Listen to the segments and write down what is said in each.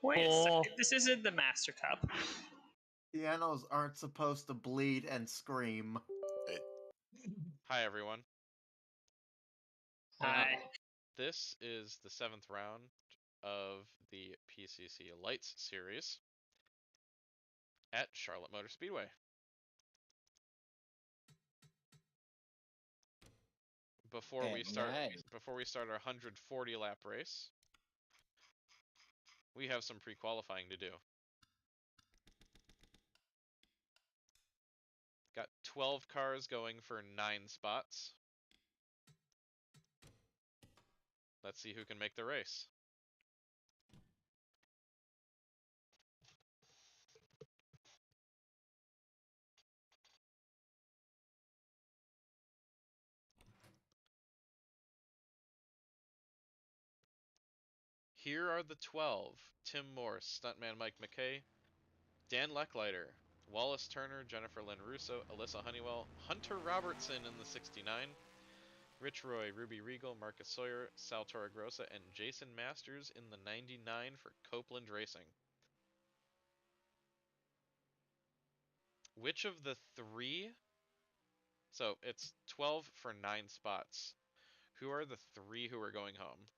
Wait a Four. second, this isn't the Master Cup. Pianos aren't supposed to bleed and scream. Hi, everyone. Hi. This is the 7th round of the PCC Lites Series at Charlotte Motor Speedway. Before we start our 140 lap race, we have some pre-qualifying to do. Got 12 cars going for 9 spots. Let's see who can make the race. Here are the 12. Tim Morse, Stuntman Mike McKay, Dan Lecklider, Wallace Turner, Jennifer Lynn Russo, Alyssa Honeywell, Hunter Robertson in the 69, Rich Roy, Ruby Regal, Marcus Sawyer, Sal Torregrossa, and Jason Masters in the 99 for Copeland Racing. Which of the 3? So it's 12 for 9 spots. Who are the 3 who are going home?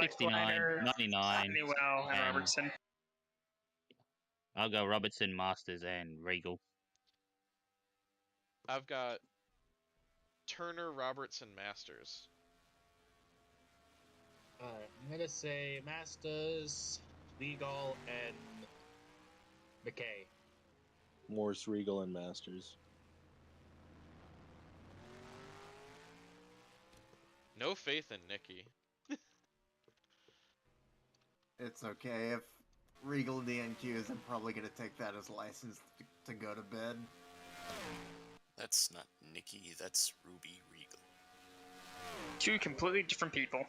69, 99, Honeywell, and Robertson. I'll go Robertson, Masters, and Regal. I've got Turner, Robertson, Masters. I'm gonna say Masters, Legal, and McKay. Morse, Regal, and Masters. No faith in Nikki. It's okay. If Regal DNQs, I'm probably going to take that as license to go to bed. That's not Nikki, that's Ruby Regal. 2 completely different people.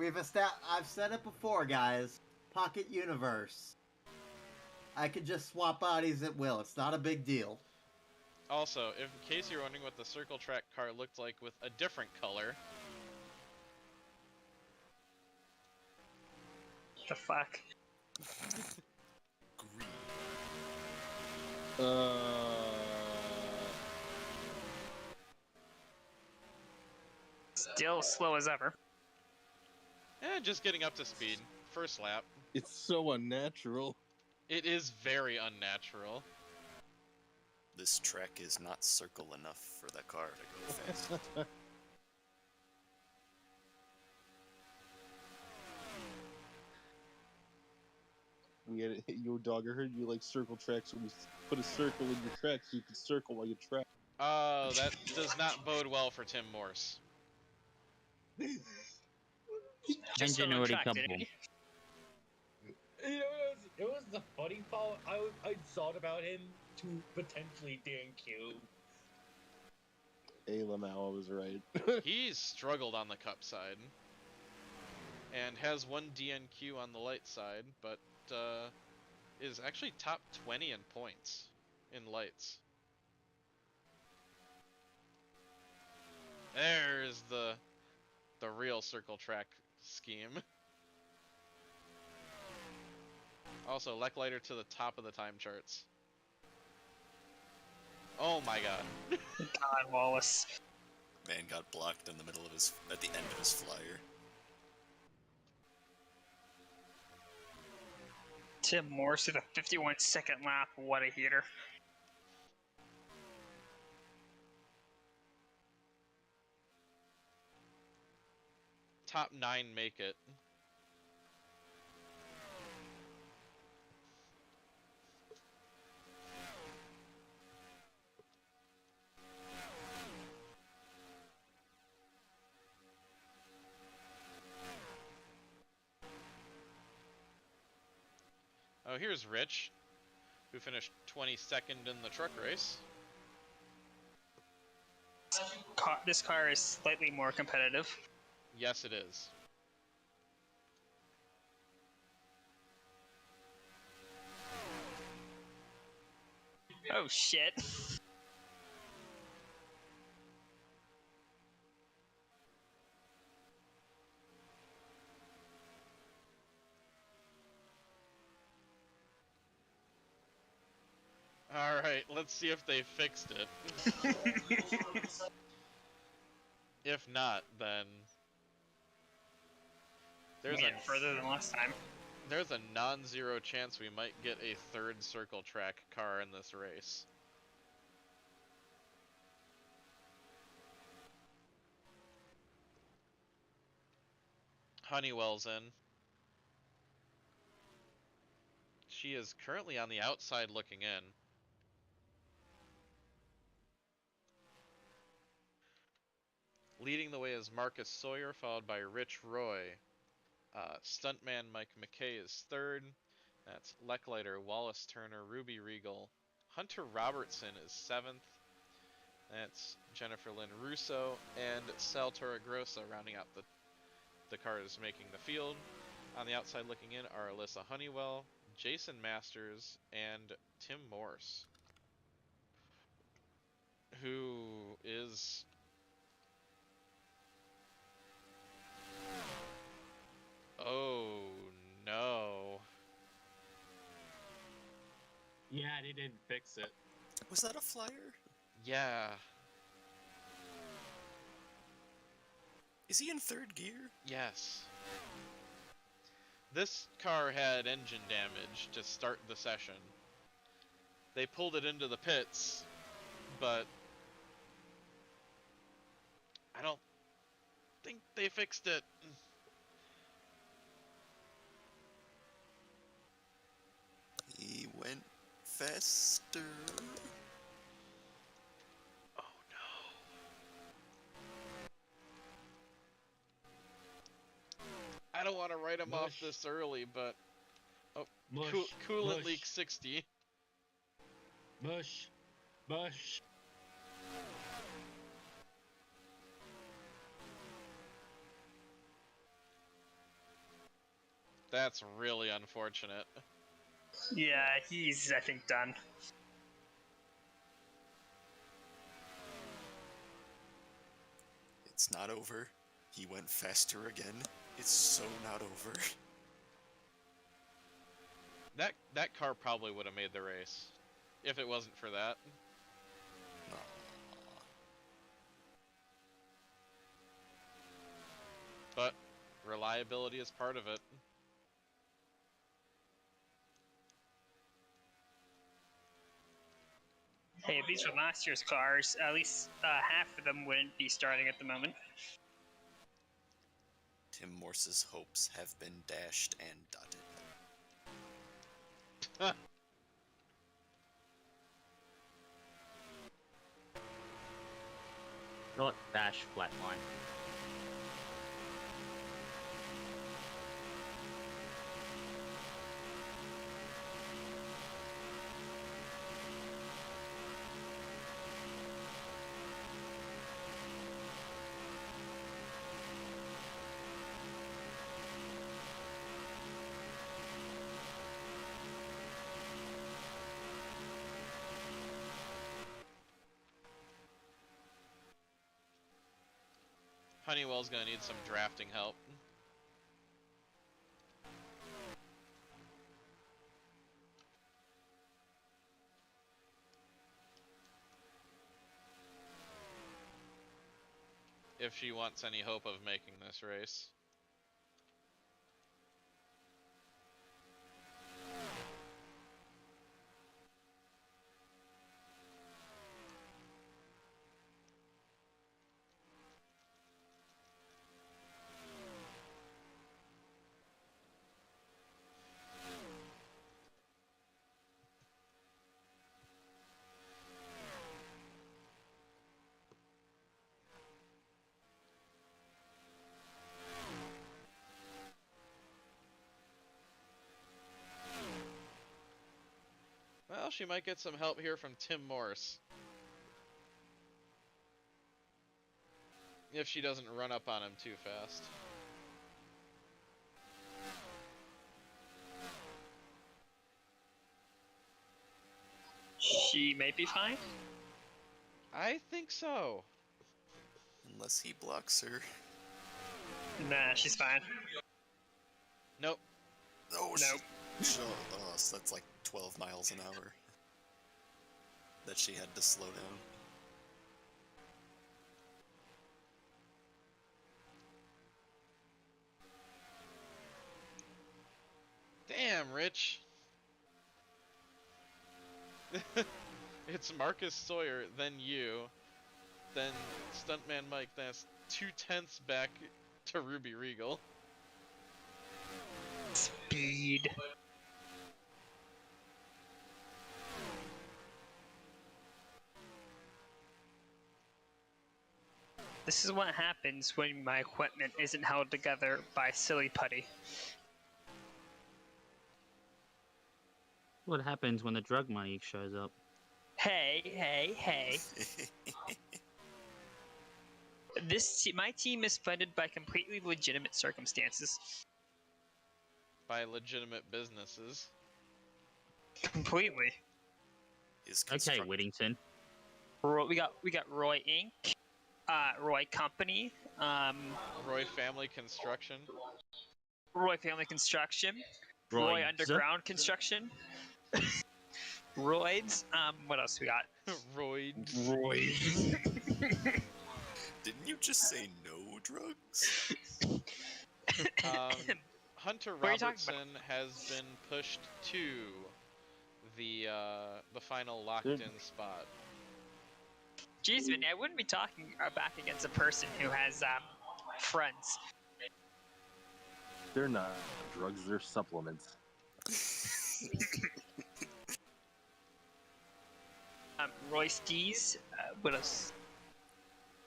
I've said it before, guys. Pocket universe. I could just swap bodies at will. It's not a big deal. Also, in case you're wondering what the circle track car looked like with a different color. The fuck? Green. Still slow as ever. Just getting up to speed. First lap. It's so unnatural. It is very unnatural. This track is not circle enough for that car to go fast. We get it. Yo, dog, I heard you like circle tracks, so we put a circle in your track so you can circle while you track. Oh, that does not bode well for Tim Morse. Just Ingenuity track, couple. didn't he? You know, it was the funny part. I thought about him to potentially DNQ. Hey, Lamau, I was right. He's struggled on the cup side. And has 1 DNQ on the light side, but is actually top 20 in points in lights. There's the real circle track scheme. Also, Lecklider to the top of the time charts. Oh my god. God, Wallace. Man got blocked in the middle of at the end of his flyer. Tim Morse with a 51-second lap. What a heater. Top 9 make it. Oh, here's Rich, who finished 22nd in the truck race. This car is slightly more competitive. Yes, it is. Oh shit. Alright, let's see if they fixed it. If not, then... Made it further than last time. There's a non-zero chance we might get a third circle track car in this race. Honeywell's in. She is currently on the outside looking in. Leading the way is Marcus Sawyer, followed by Rich Roy. Stuntman Mike McKay is third. That's Lecklighter, Wallace Turner, Ruby Regal. Hunter Robertson is seventh. That's Jennifer Lynn Russo and Sal Torregrossa rounding out the cars making the field. On the outside looking in are Alyssa Honeywell, Jason Masters, and Tim Morse, who is... Oh no. Yeah, they didn't fix it. Was that a flyer? Yeah. Is he in third gear? Yes. This car had engine damage to start the session. They pulled it into the pits, but I don't think they fixed it. He went faster. Oh no. I don't want to write him off Mush. this early, but Mush. coolant mush, leak 60. Mush. Mush. That's really unfortunate. Yeah, he's, I think, done. It's not over. He went faster again. It's so not over. That car probably would have made the race if it wasn't for that. Aw. But reliability is part of it. Hey, if these were last year's cars, at least half of them wouldn't be starting at the moment. Tim Morse's hopes have been dashed and dotted. Not dash flatline. Honeywell's gonna need some drafting help. If she wants any hope of making this race. Well, she might get some help here from Tim Morse. If she doesn't run up on him too fast. She may be fine. I think so. Unless he blocks her. Nah, she's fine. Nope. Oh, Nope. so that's like 12 miles an hour. that she had to slow down. Damn, Rich. It's Marcus Sawyer, then you, then Stuntman Mike. That's 2/10 back to Ruby Regal. Speed. This is what happens when my equipment isn't held together by silly putty. What happens when the drug money shows up? Hey. My team is funded by completely legitimate circumstances. By legitimate businesses. Completely. Is Okay, construct- Whittington. We got Roy Inc., Roy Company, Roy Family Construction. Roy Family Construction, Roy Royds. Underground Construction, Roids. What else we got? Roids. Didn't you just say no drugs? Hunter What are you talking Robertson has been pushed to the final locked-in spot. Jeez, Vinny, I wouldn't be talking back against a person who has friends. They're not drugs, they're supplements. Roystees. What else?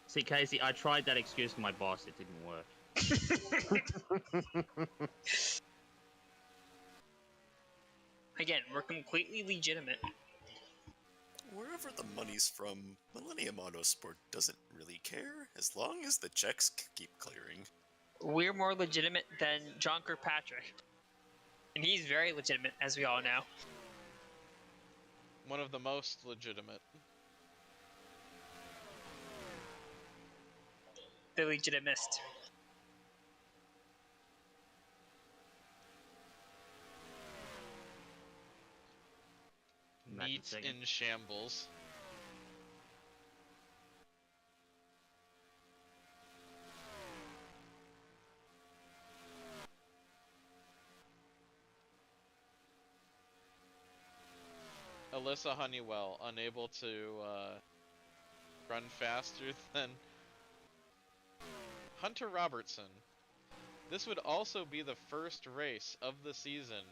See, Casey, I tried that excuse for my boss. It didn't work. Again, we're completely legitimate. Wherever the money's from, Millennium Autosport doesn't really care, as long as the checks keep clearing. We're more legitimate than John Kirkpatrick. And he's very legitimate, as we all know. One of the most legitimate. The legitimist. Back in a Neat second. in shambles. Alyssa Honeywell, unable to run faster than Hunter Robertson. This would also be the first race of the season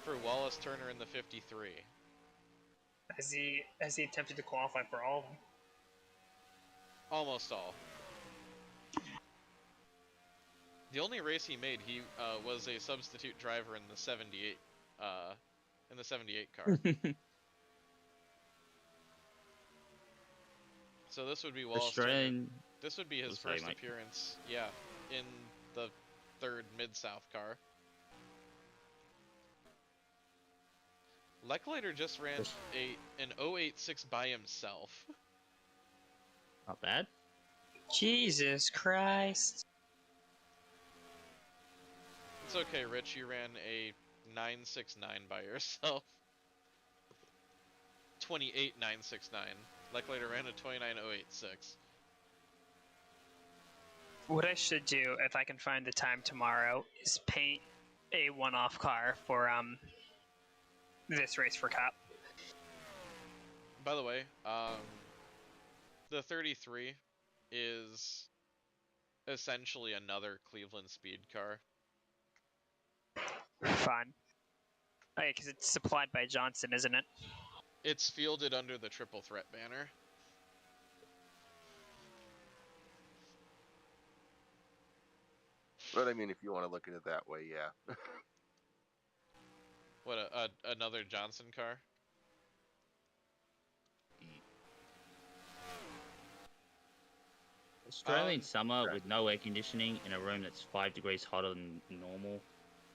for Wallace Turner in the 53. Has he attempted to qualify for all of them? Almost all. The only race he made, he was a substitute driver in the 78 car. So this would be Wallace Turner. Australian. This would be his Sorry, first Mike. appearance, yeah, in the third Mid-South car. Lechlater just ran an 086 by himself. Not bad. Jesus Christ. It's okay, Rich, you ran a 969 by yourself. 28969. Lechlater ran a 29086. What I should do, if I can find the time tomorrow, is paint a one-off car for this race for Cup. By the way, the 33 is essentially another Cleveland speed car. Fun. Oh yeah, because it's supplied by Johnson, isn't it? It's fielded under the Triple Threat banner. But I mean, if you want to look at it that way, yeah. What, another Johnson car? Australian summer with no air conditioning in a room that's 5 degrees hotter than normal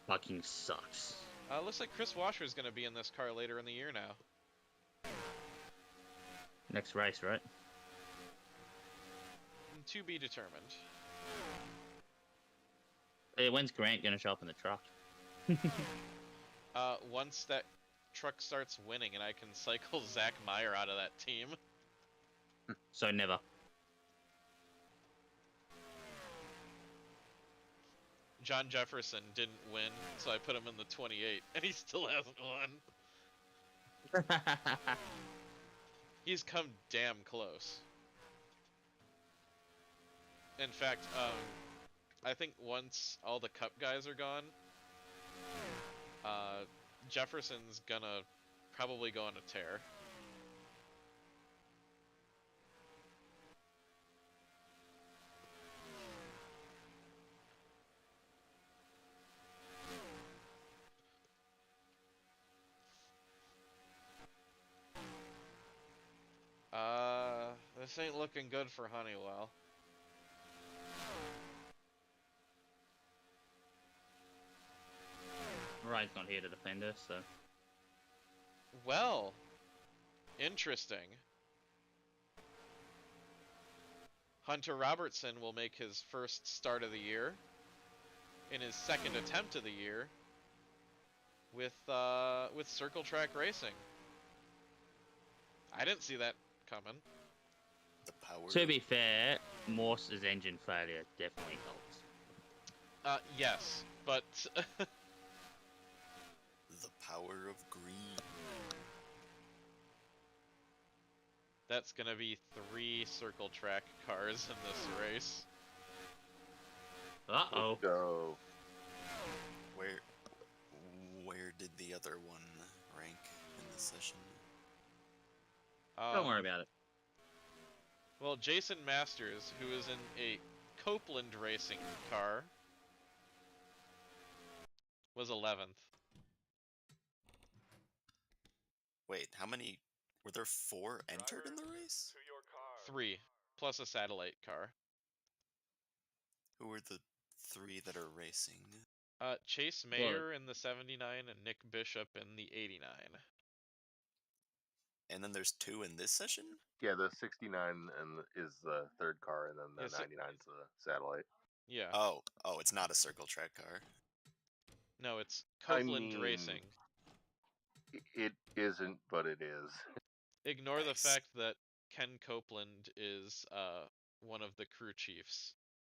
fucking sucks. Looks like Chris Washer is going to be in this car later in the year now. Next race, right? To be determined. Hey, when's Grant gonna show up in the truck? Once that truck starts winning and I can cycle Zach Meyer out of that team. So never. John Jefferson didn't win, so I put him in the 28, and he still hasn't won. He's come damn close. In fact, I think once all the Cup guys are gone, Jefferson's gonna probably go on a tear. This ain't looking good for Honeywell. Ryan's not here to defend us, so. Well, interesting. Hunter Robertson will make his first start of the year in his second attempt of the year with Circle Track Racing. I didn't see that coming. The power. To be fair, Morse's engine failure definitely helps. Yes, but The power of green. that's gonna be 3 Circle Track cars in this race. Uh-oh. Go. Where did the other one rank in the session? Don't worry about it. Well, Jason Masters, who is in a Copeland Racing car, was 11th. Wait, how many? Were there 4 entered in the race? 3, plus a satellite car. Who are the 3 that are racing? Chase Mayer in the 79 and Nick Bishop in the 89. And then there's 2 in this session? Yeah, the 69 is the third car, and then the Yes, 99 is the satellite. Yeah. Oh, it's not a Circle Track car. No, it's I Copeland mean, Racing. It isn't, but it is. Ignore the Nice. fact that Ken Copeland is one of the crew chiefs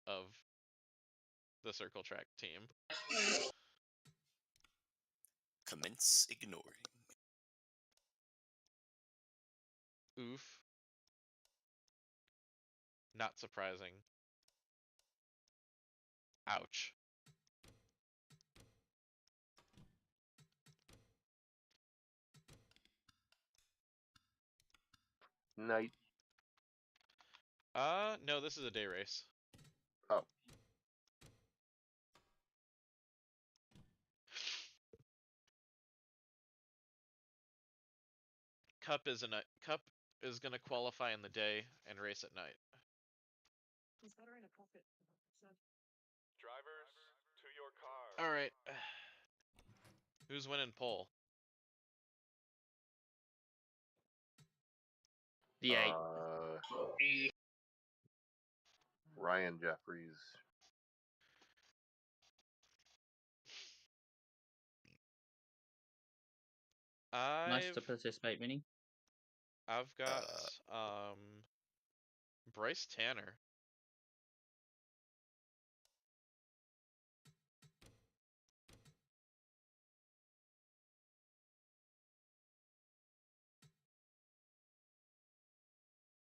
of the Circle Track team. Commence ignoring. Oof. Not surprising. Ouch. Night. No, this is a day race. Oh. Cup is gonna qualify in the day and race at night. Drivers, to your car. All right. Who's winning pole? The 8. Ryan Jeffries. Nice to participate, Minnie. I've got Bryce Tanner.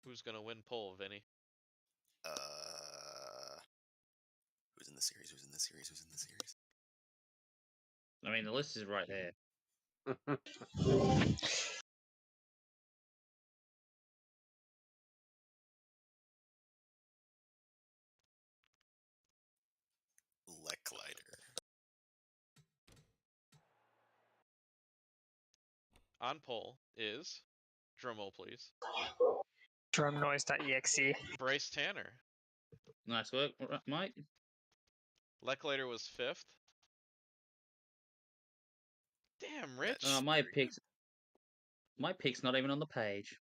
Who's gonna win pole, Vinny? Who's in the series? Who's in the series? Who's in the series? I mean, the list is right there. Leckliter. On pole is, drumroll please, Drumnoise.exe. Bryce Tanner. Nice work, mate. Leckliter was 5th. Damn, Rich. My pick's not even on the page.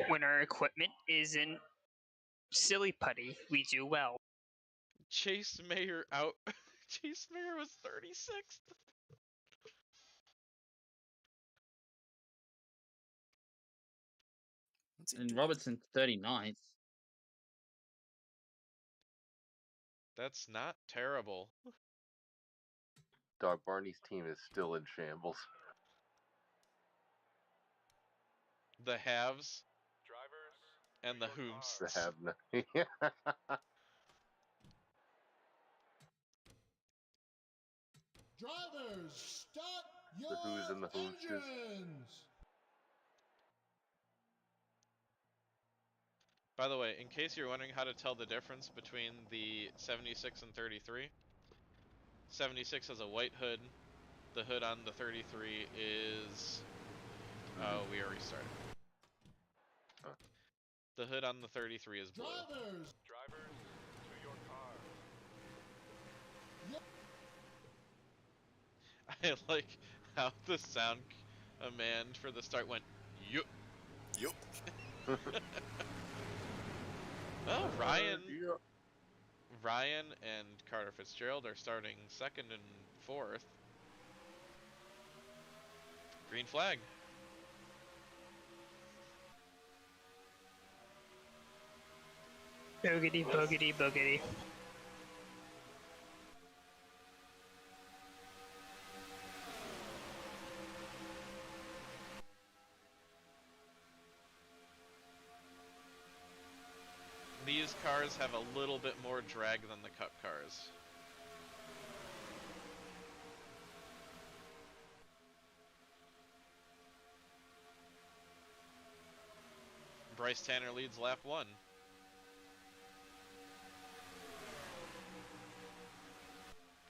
When our equipment isn't silly putty, we do well. Chase Mayer out. Chase Mayer was 36th. What's he And doing? Robertson 39th. That's not terrible. Dog Barney's team is still in shambles. The haves Drivers, and the to your whomsts. To have no. Drivers, start your The who's and the whomsters. engines! By the way, in case you're wondering how to tell the difference between the 76 and 33, 76 has a white hood. The hood on the 33 is... Oh, we already started. Huh. The hood on the 33 is blue. Drivers, to your car. I like how the sound command for the start went, yup. Yup. Oh, Ryan Yeah. Ryan and Carter Fitzgerald are starting second and fourth. Green flag. Boogity, boogity, boogity. These cars have a little bit more drag than the Cup cars. Bryce Tanner leads lap 1.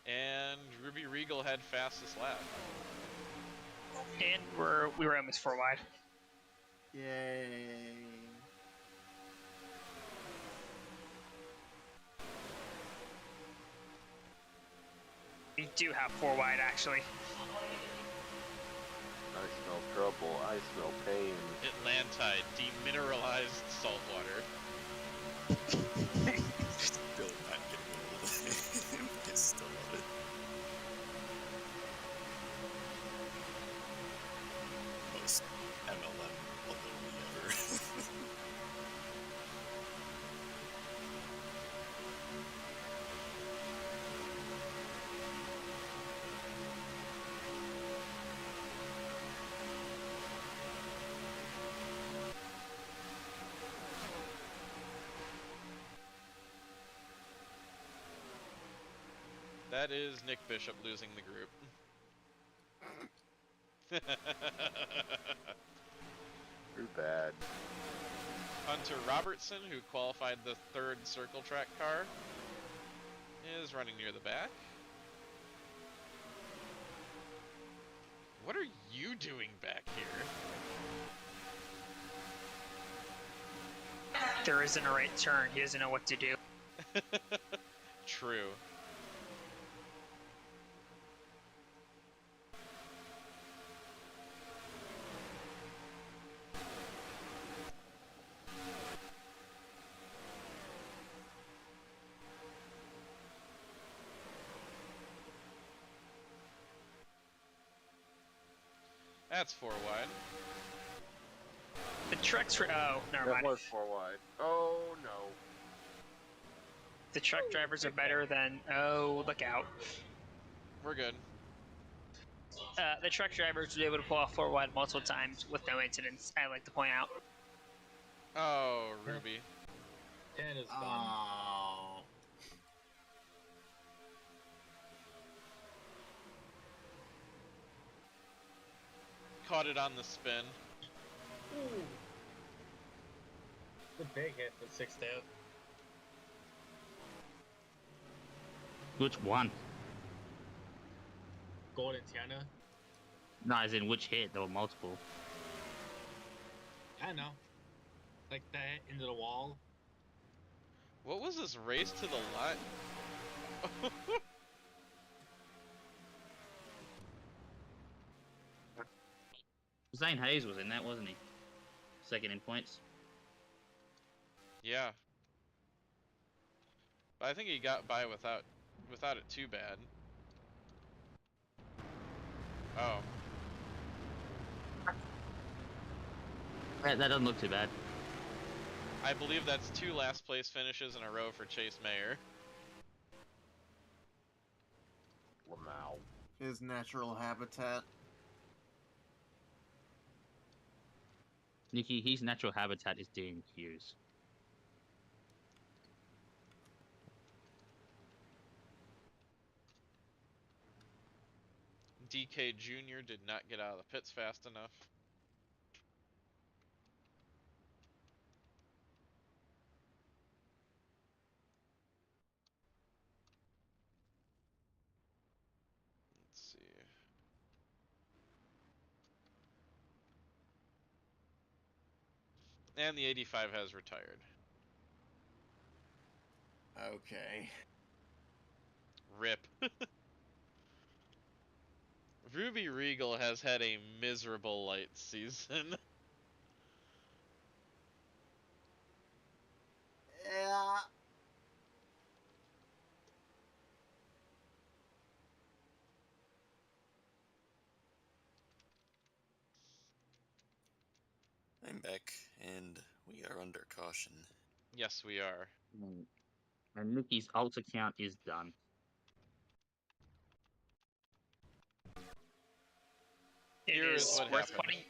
And Ruby Regal had fastest lap. And we were almost 4 wide. Yay. We do have 4 wide, actually. I smell trouble. I smell pain. Atlantide, demineralized saltwater. Still not getting old. I still love it. Most MLM baloney ever. That is Nick Bishop losing the group. Too bad. Hunter Robertson, who qualified the 3rd circle track car, is running near the back. What are you doing back here? There isn't a right turn. He doesn't know what to do. True. That's 4 wide. The trucks were. Oh, never That mind. was 4 wide. Oh no. The truck drivers are better than. Oh, look out. We're good. The truck drivers were able to pull off 4 wide multiple times with no incidents, I like to point out. Oh, Ruby. 10 is done. Oh. Caught it on the spin. Ooh. The big hit for 6th out. Which one? Golden Tiana. No, as in which hit? There were multiple. I don't know. Like that hit into the wall. What was this race to the line? Zane Hayes was in that, wasn't he? Second in points. Yeah. But I think he got by without it too bad. Oh. That doesn't look too bad. I believe that's 2 last place finishes in a row for Chase Mayer. Wow. His natural habitat. Nikki, his natural habitat is DNQs. DK Jr. did not get out of the pits fast enough. Let's see. And the 85 has retired. Okay. RIP. Ruby Regal has had a miserable light season. Yeah. I'm back, and we are under caution. Yes, we are. And Nikki's alt account is done. Here is what happened.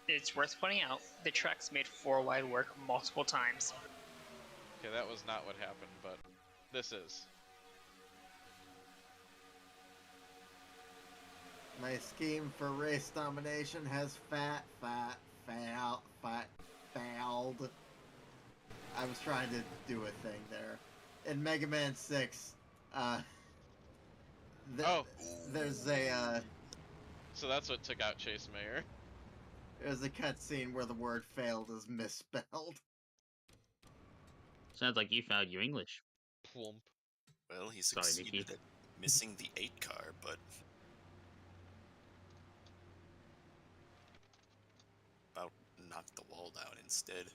It's worth pointing out the Trex made 4 wide work multiple times. Okay, that was not what happened, but this is. My scheme for race domination has failed. I was trying to do a thing there. In Mega Man 6, there's a So that's what took out Chase Mayer. there's a cutscene where the word failed is misspelled. Sounds like you failed your English. Plump. Well, he Sorry, succeeded Nikki. at missing the 8 car, but about knocked the wall down instead.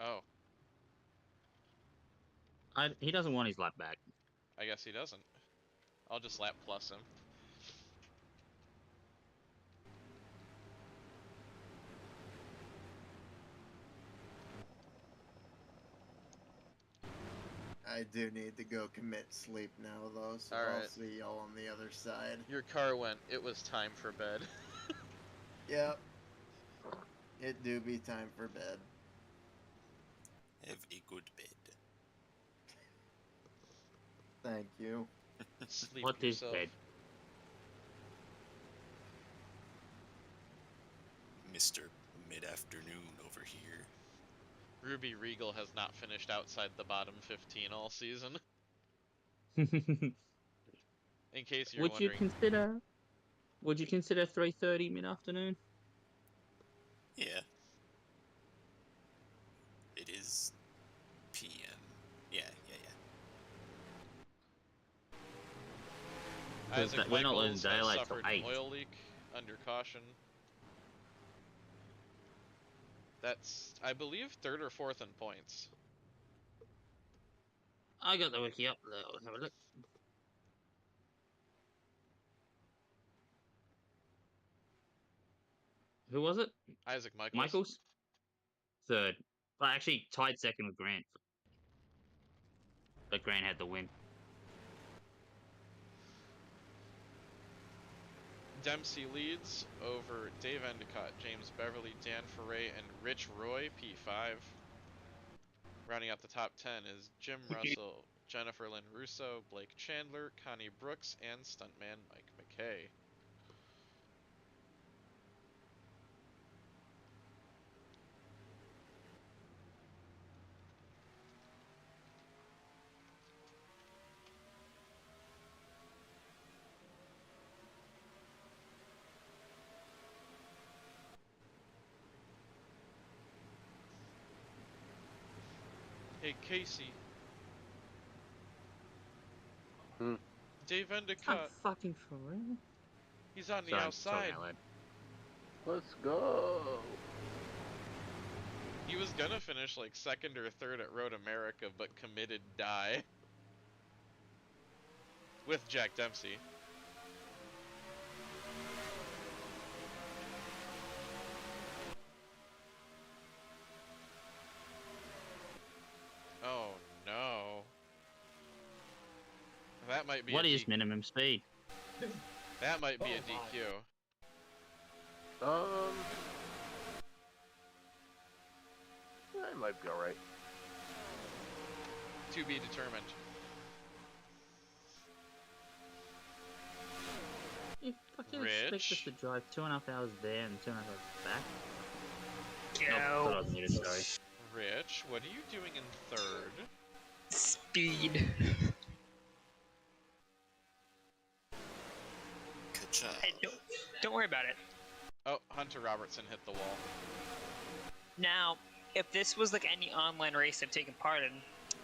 Oh, He doesn't want his lap back. I guess he doesn't. I'll just lap plus him. I do need to go commit sleep now, though, so All I'll right. see y'all on the other side. Your car went, it was time for bed. Yep. It do be time for bed. Have a good bed. Thank you. Sleep What is yourself. bed? Mr. Mid-Afternoon over here. Ruby Regal has not finished outside the bottom 15 all season. In case you're Would you wondering. consider 3:30 mid-afternoon? Yeah. It is PM. Yeah. Isaac we're not losing Michaels daylight has till suffered an 8. oil leak under caution. That's, I believe, 3rd or 4th in points. I got the wiki up. Let's have a look. Who was it? Isaac Michaels. Michaels? 3rd. Well, actually, tied 2nd with Grant. But Grant had the win. Dempsey leads over Dave Endicott, James Beverly, Dan Ferre, and Rich Roy, P5. Rounding out the top 10 is Jim Russell, Jennifer Lynn Russo, Blake Chandler, Connie Brooks, and stuntman Mike McKay. Hey, Casey. Hmm. Dave I'm Endicott. fucking for real. He's on the Sorry, outside. talking out loud. Let's go. He was gonna finish like second or third at Road America, but committed die. With Jack Dempsey. Oh no. That might be What a is DQ. minimum speed? That might be a Oh, DQ. That might be alright. To be determined. You fucking expect us Rich? to drive 2.5 hours there and 2.5 hours back? Go. Not that I was needed, sorry. Rich, what are you doing in third? Speed. Good job. Hey, don't worry about it. Oh, Hunter Robertson hit the wall. Now, if this was like any online race I've taken part in,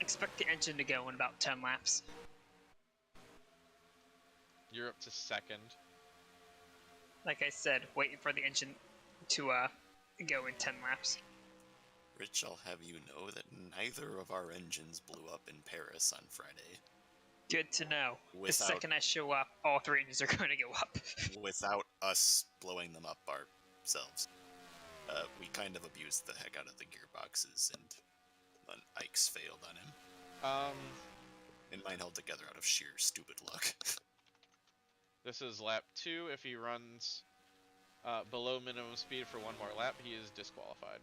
expect the engine to go in about 10 laps. You're up to second. Like I said, waiting for the engine to go in 10 laps. Rich, I'll have you know that neither of our engines blew up in Paris on Friday. Good to know. The Without- second I show up, all 3 engines are going to go up. Without us blowing them up ourselves. We kind of abused the heck out of the gearboxes, and then Ike's failed on him. And mine held together out of sheer stupid luck. This is lap 2. If he runs below minimum speed for one more lap, he is disqualified.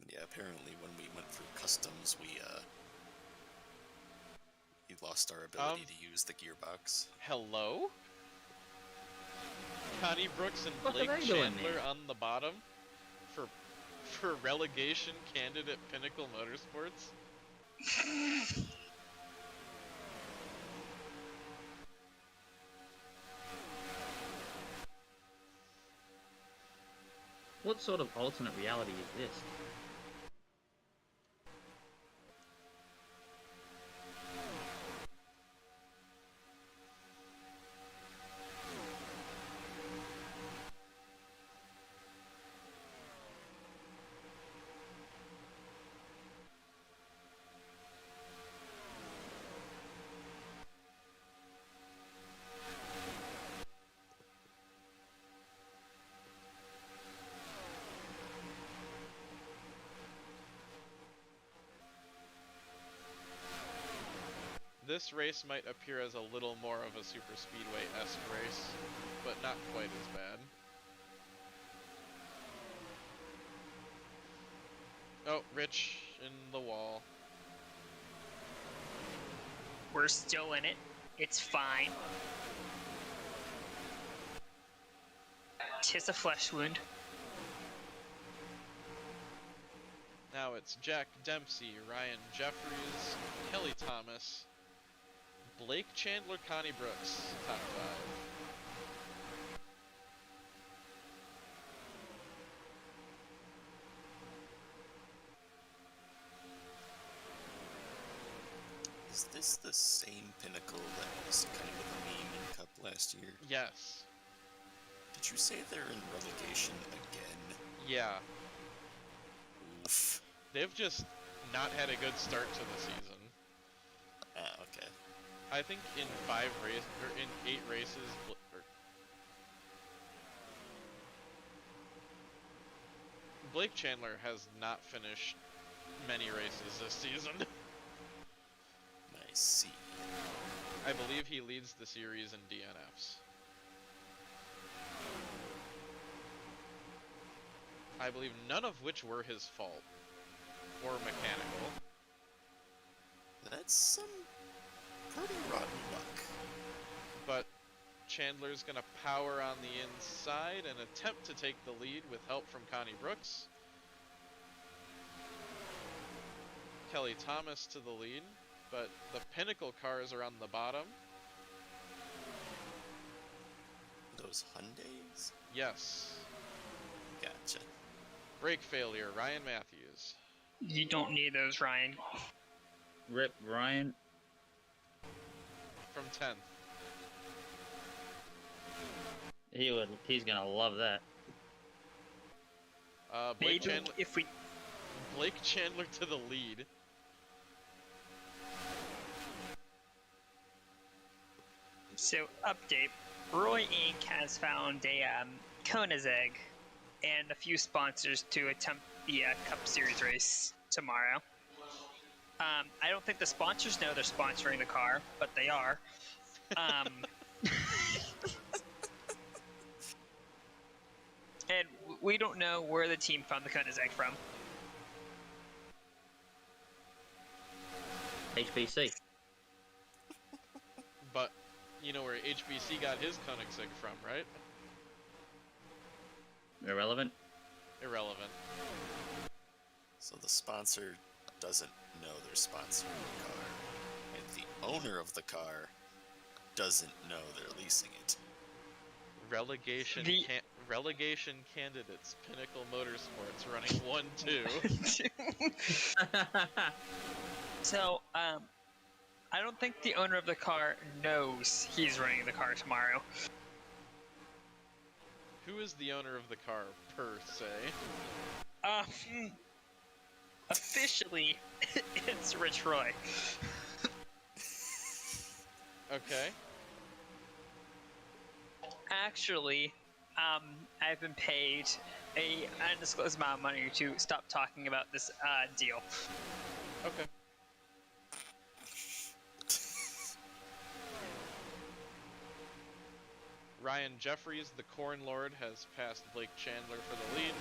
Yeah, apparently when we went through customs, we lost our ability to use the gearbox. Hello? Connie Brooks and What are Blake they doing Chandler there? on the bottom for relegation candidate Pinnacle Motorsports. What sort of alternate reality is this? This race might appear as a little more of a super speedway-esque race, but not quite as bad. Oh, Rich in the wall. We're still in it. It's fine. 'Tis a flesh wound. Now it's Jack Dempsey, Ryan Jeffries, Kelly Thomas, Blake Chandler, Connie Brooks, top 5. Is this the same Pinnacle that was kind of a meme in Cup last year? Yes. Did you say they're in relegation again? Yeah. Oof. They've just not had a good start to the season. Ah, okay. I think in 5 races, or in 8 races, Blake Chandler has not finished many races this season. I see. I believe he leads the series in DNFs. I believe none of which were his fault, or mechanical. That's some pretty rotten luck. But Chandler's gonna power on the inside and attempt to take the lead with help from Connie Brooks. Kelly Thomas to the lead, but the Pinnacle cars are on the bottom. Those Hyundais? Yes. Gotcha. Brake failure, Ryan Matthews. You don't need those, Ryan. Rip Ryan. From 10th. He's gonna love that. Blake Maybe Chandler. if we Blake Chandler to the lead. So, update. Roy Inc. has found a Koenigsegg and a few sponsors to attempt the Cup Series race tomorrow. I don't think the sponsors know they're sponsoring the car, but they are. And we don't know where the team found the Koenigsegg from. HPC. But you know where HBC got his Koenigsegg from, right? Irrelevant. Irrelevant. So the sponsor doesn't know they're sponsoring the car, and the owner of the car doesn't know they're leasing it. Relegation candidates, Pinnacle Motorsports running 1-2. So, I don't think the owner of the car knows he's running the car tomorrow. Who is the owner of the car, per se? Officially, it's Rich Roy. Okay. Actually, I've been paid an undisclosed amount of money to stop talking about this deal. Okay. Ryan Jeffries, the Corn Lord, has passed Blake Chandler for the lead.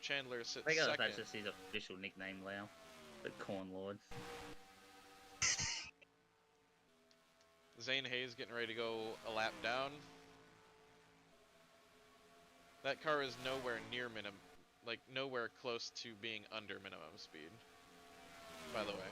Chandler sits I guess second. that's just his official nickname now. The Corn Lord. Zane Hayes getting ready to go a lap down. That car is nowhere near nowhere close to being under minimum speed, by the way.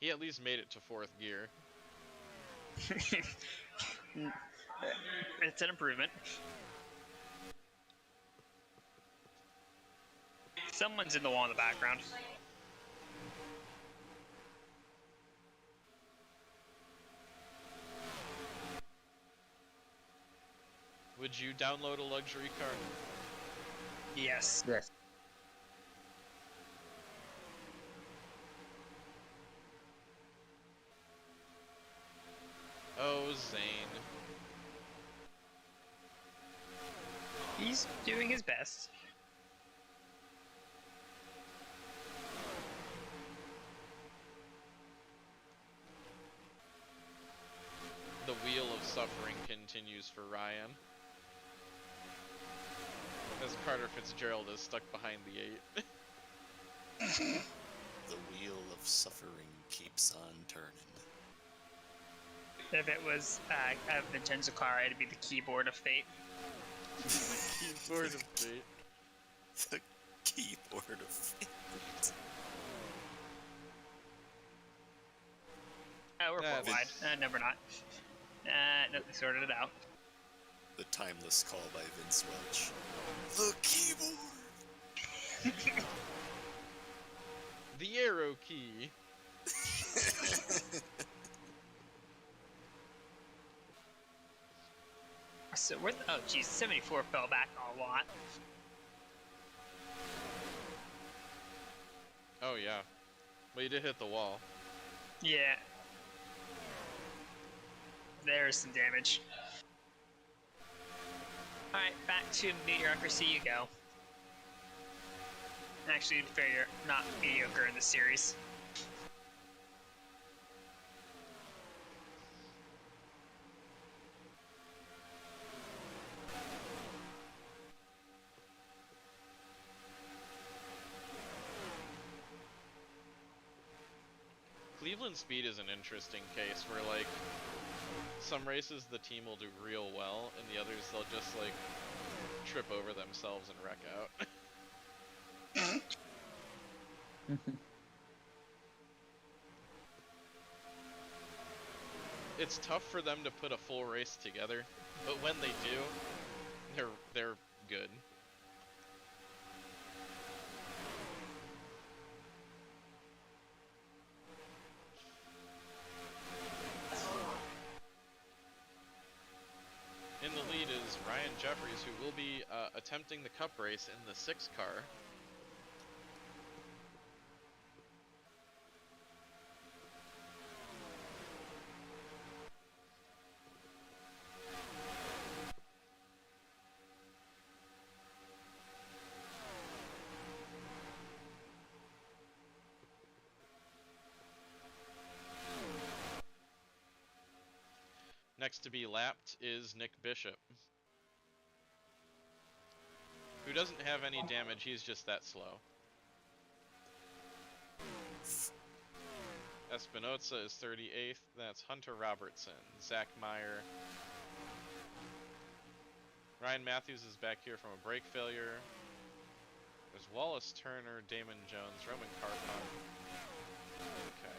He at least made it to 4th gear. It's an improvement. Someone's in the wall in the background. Would you download a luxury car? Yes. Yes. Oh, Zane. He's doing his best. The wheel of suffering continues for Ryan. As Carter Fitzgerald is stuck behind the 8. The wheel of suffering keeps on turning. If it was a Vincenzo car, it'd be the keyboard of fate. Keyboard of fate. The keyboard of fate. Oh, we're That's- four wide. No, we're not. No, they sorted it out. The timeless call by Vince Welch. The keyboard! The arrow key. So where? Oh, geez, 74 fell back a lot. Oh, yeah. Well, you did hit the wall. Yeah. There's some damage. Alright, back to mediocrity you go. Actually, fair, not mediocre in the series. Cleveland Speed is an interesting case where, like, some races the team will do real well, and the others they'll just like trip over themselves and wreck out. It's tough for them to put a full race together, but when they do, they're good. In the lead is Ryan Jeffries, who will be attempting the cup race in the 6 car. Next to be lapped is Nick Bishop, who doesn't have any damage, he's just that slow. Espinoza is 38th, that's Hunter Robertson, Zach Meyer. Ryan Matthews is back here from a brake failure. There's Wallace Turner, Damon Jones, Roman Carpon. Okay.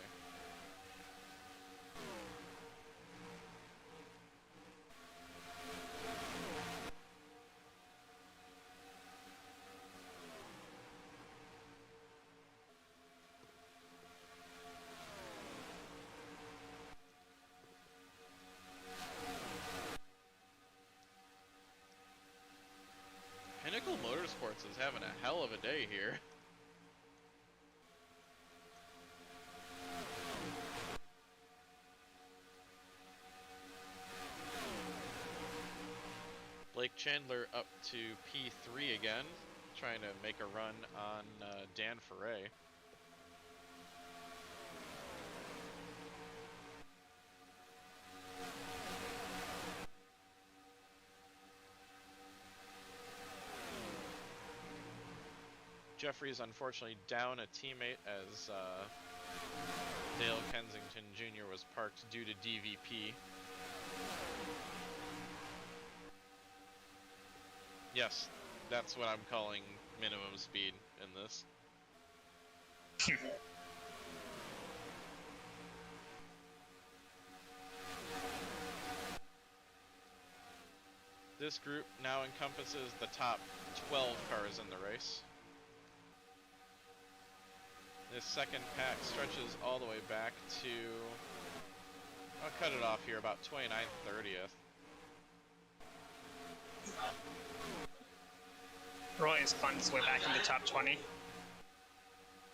Pinnacle Motorsports is having a hell of a day here. Blake Chandler up to P3 again, trying to make a run on Dan Ferret. Jeffries unfortunately down a teammate as Dale Kensington Jr. was parked due to DVP. Yes, that's what I'm calling minimum speed in this. This group now encompasses the top 12 cars in the race. This second pack stretches all the way back to, I'll cut it off here, about 29th, 30th. Roy has spun his way back in the top 20.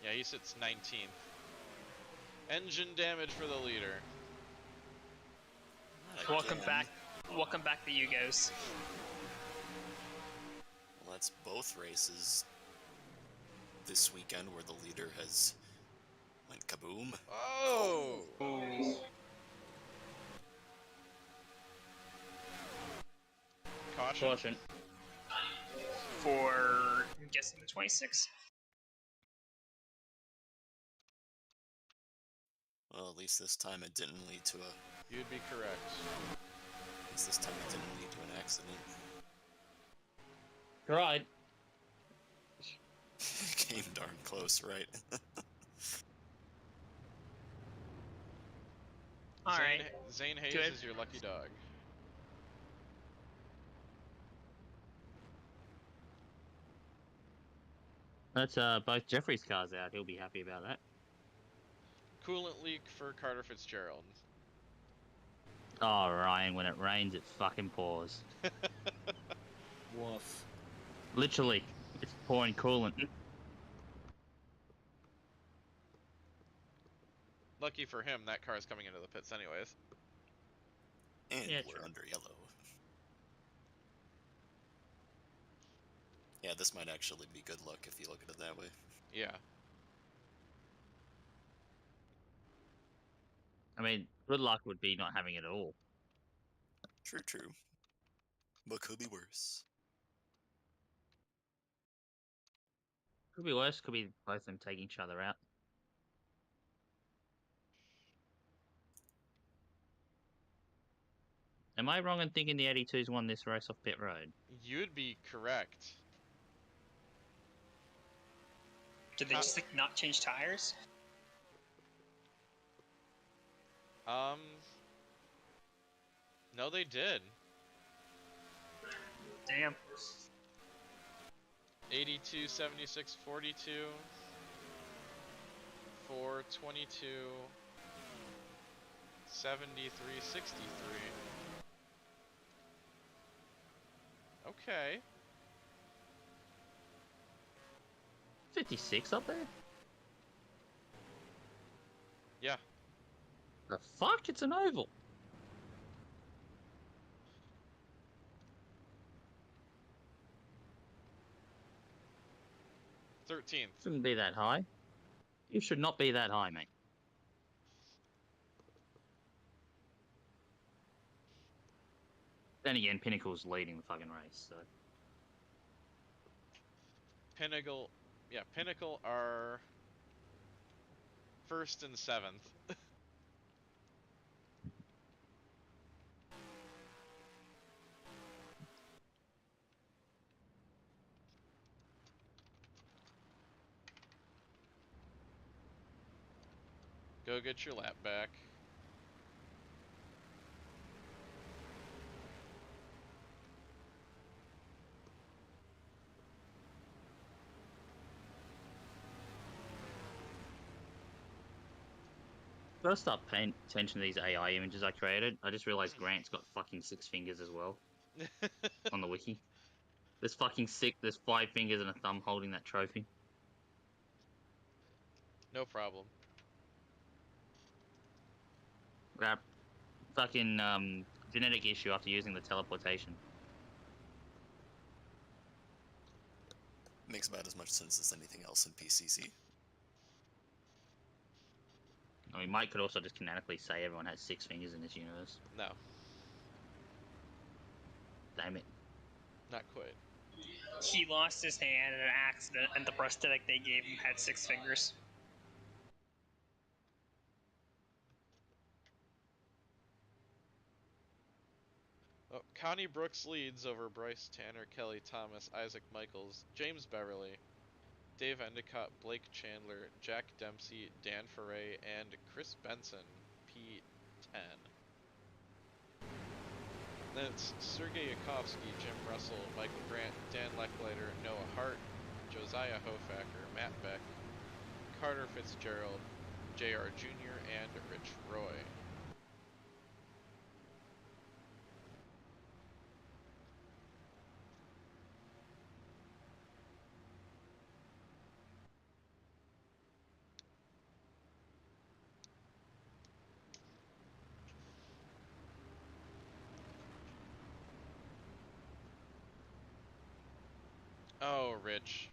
Yeah, he sits 19th. Engine damage for the leader. Welcome back, the Yugos. Well, that's both races this weekend where the leader has went kaboom. Oh! Caution. For, I'm guessing, the 26. Well, at least this time it didn't lead to a... You'd be correct. At least this time it didn't lead to an accident. Right. Came darn close, right? Alright. Zane Hayes Good. is your lucky dog. That's both Jeffrey's cars out. He'll be happy about that. Coolant leak for Carter Fitzgerald. Oh, Ryan, when it rains, it fucking pours. Woof. Literally, it's pouring coolant. Lucky for him, that car is coming into the pits anyways. And Yeah, we're true. under yellow. Yeah, this might actually be good luck if you look at it that way. Yeah. I mean, good luck would be not having it at all. True, true. But could be worse. Could be worse. Could be both of them taking each other out. Am I wrong in thinking the 82's won this race off pit road? You'd be correct. Did they just like not change tires? No, they did. Damn. 82, 76, 42, 4, 22, 73, 63. Okay. 56 up there? Yeah. The fuck? It's an oval. '13th. Shouldn't be that high. You should not be that high, mate. Then again, Pinnacle's leading the fucking race, so... Pinnacle, yeah, Pinnacle are 1st and 7th. Go get your lap back. Gotta start paying attention to these AI images I created. I just realized Grant's got fucking 6 fingers as well. On the wiki. There's fucking 6, there's 5 fingers and a thumb holding that trophy. No problem. Grab fucking genetic issue after using the teleportation. Makes about as much sense as anything else in PCC. I mean, Mike could also just canonically say everyone has 6 fingers in this universe. No, Damn it. not quite. He lost his hand in an accident, and the prosthetic they gave him had 6 fingers. Oh, Connie Brooks leads over Bryce Tanner, Kelly Thomas, Isaac Michaels, James Beverly, Dave Endicott, Blake Chandler, Jack Dempsey, Dan Foray, and Chris Benson, P10. Then it's Sergey Yakovsky, Jim Russell, Michael Grant, Dan Lecklider, Noah Hart, Josiah Hofacker, Matt Beck, Carter Fitzgerald, JR Jr., and Rich Roy. Oh, Rich.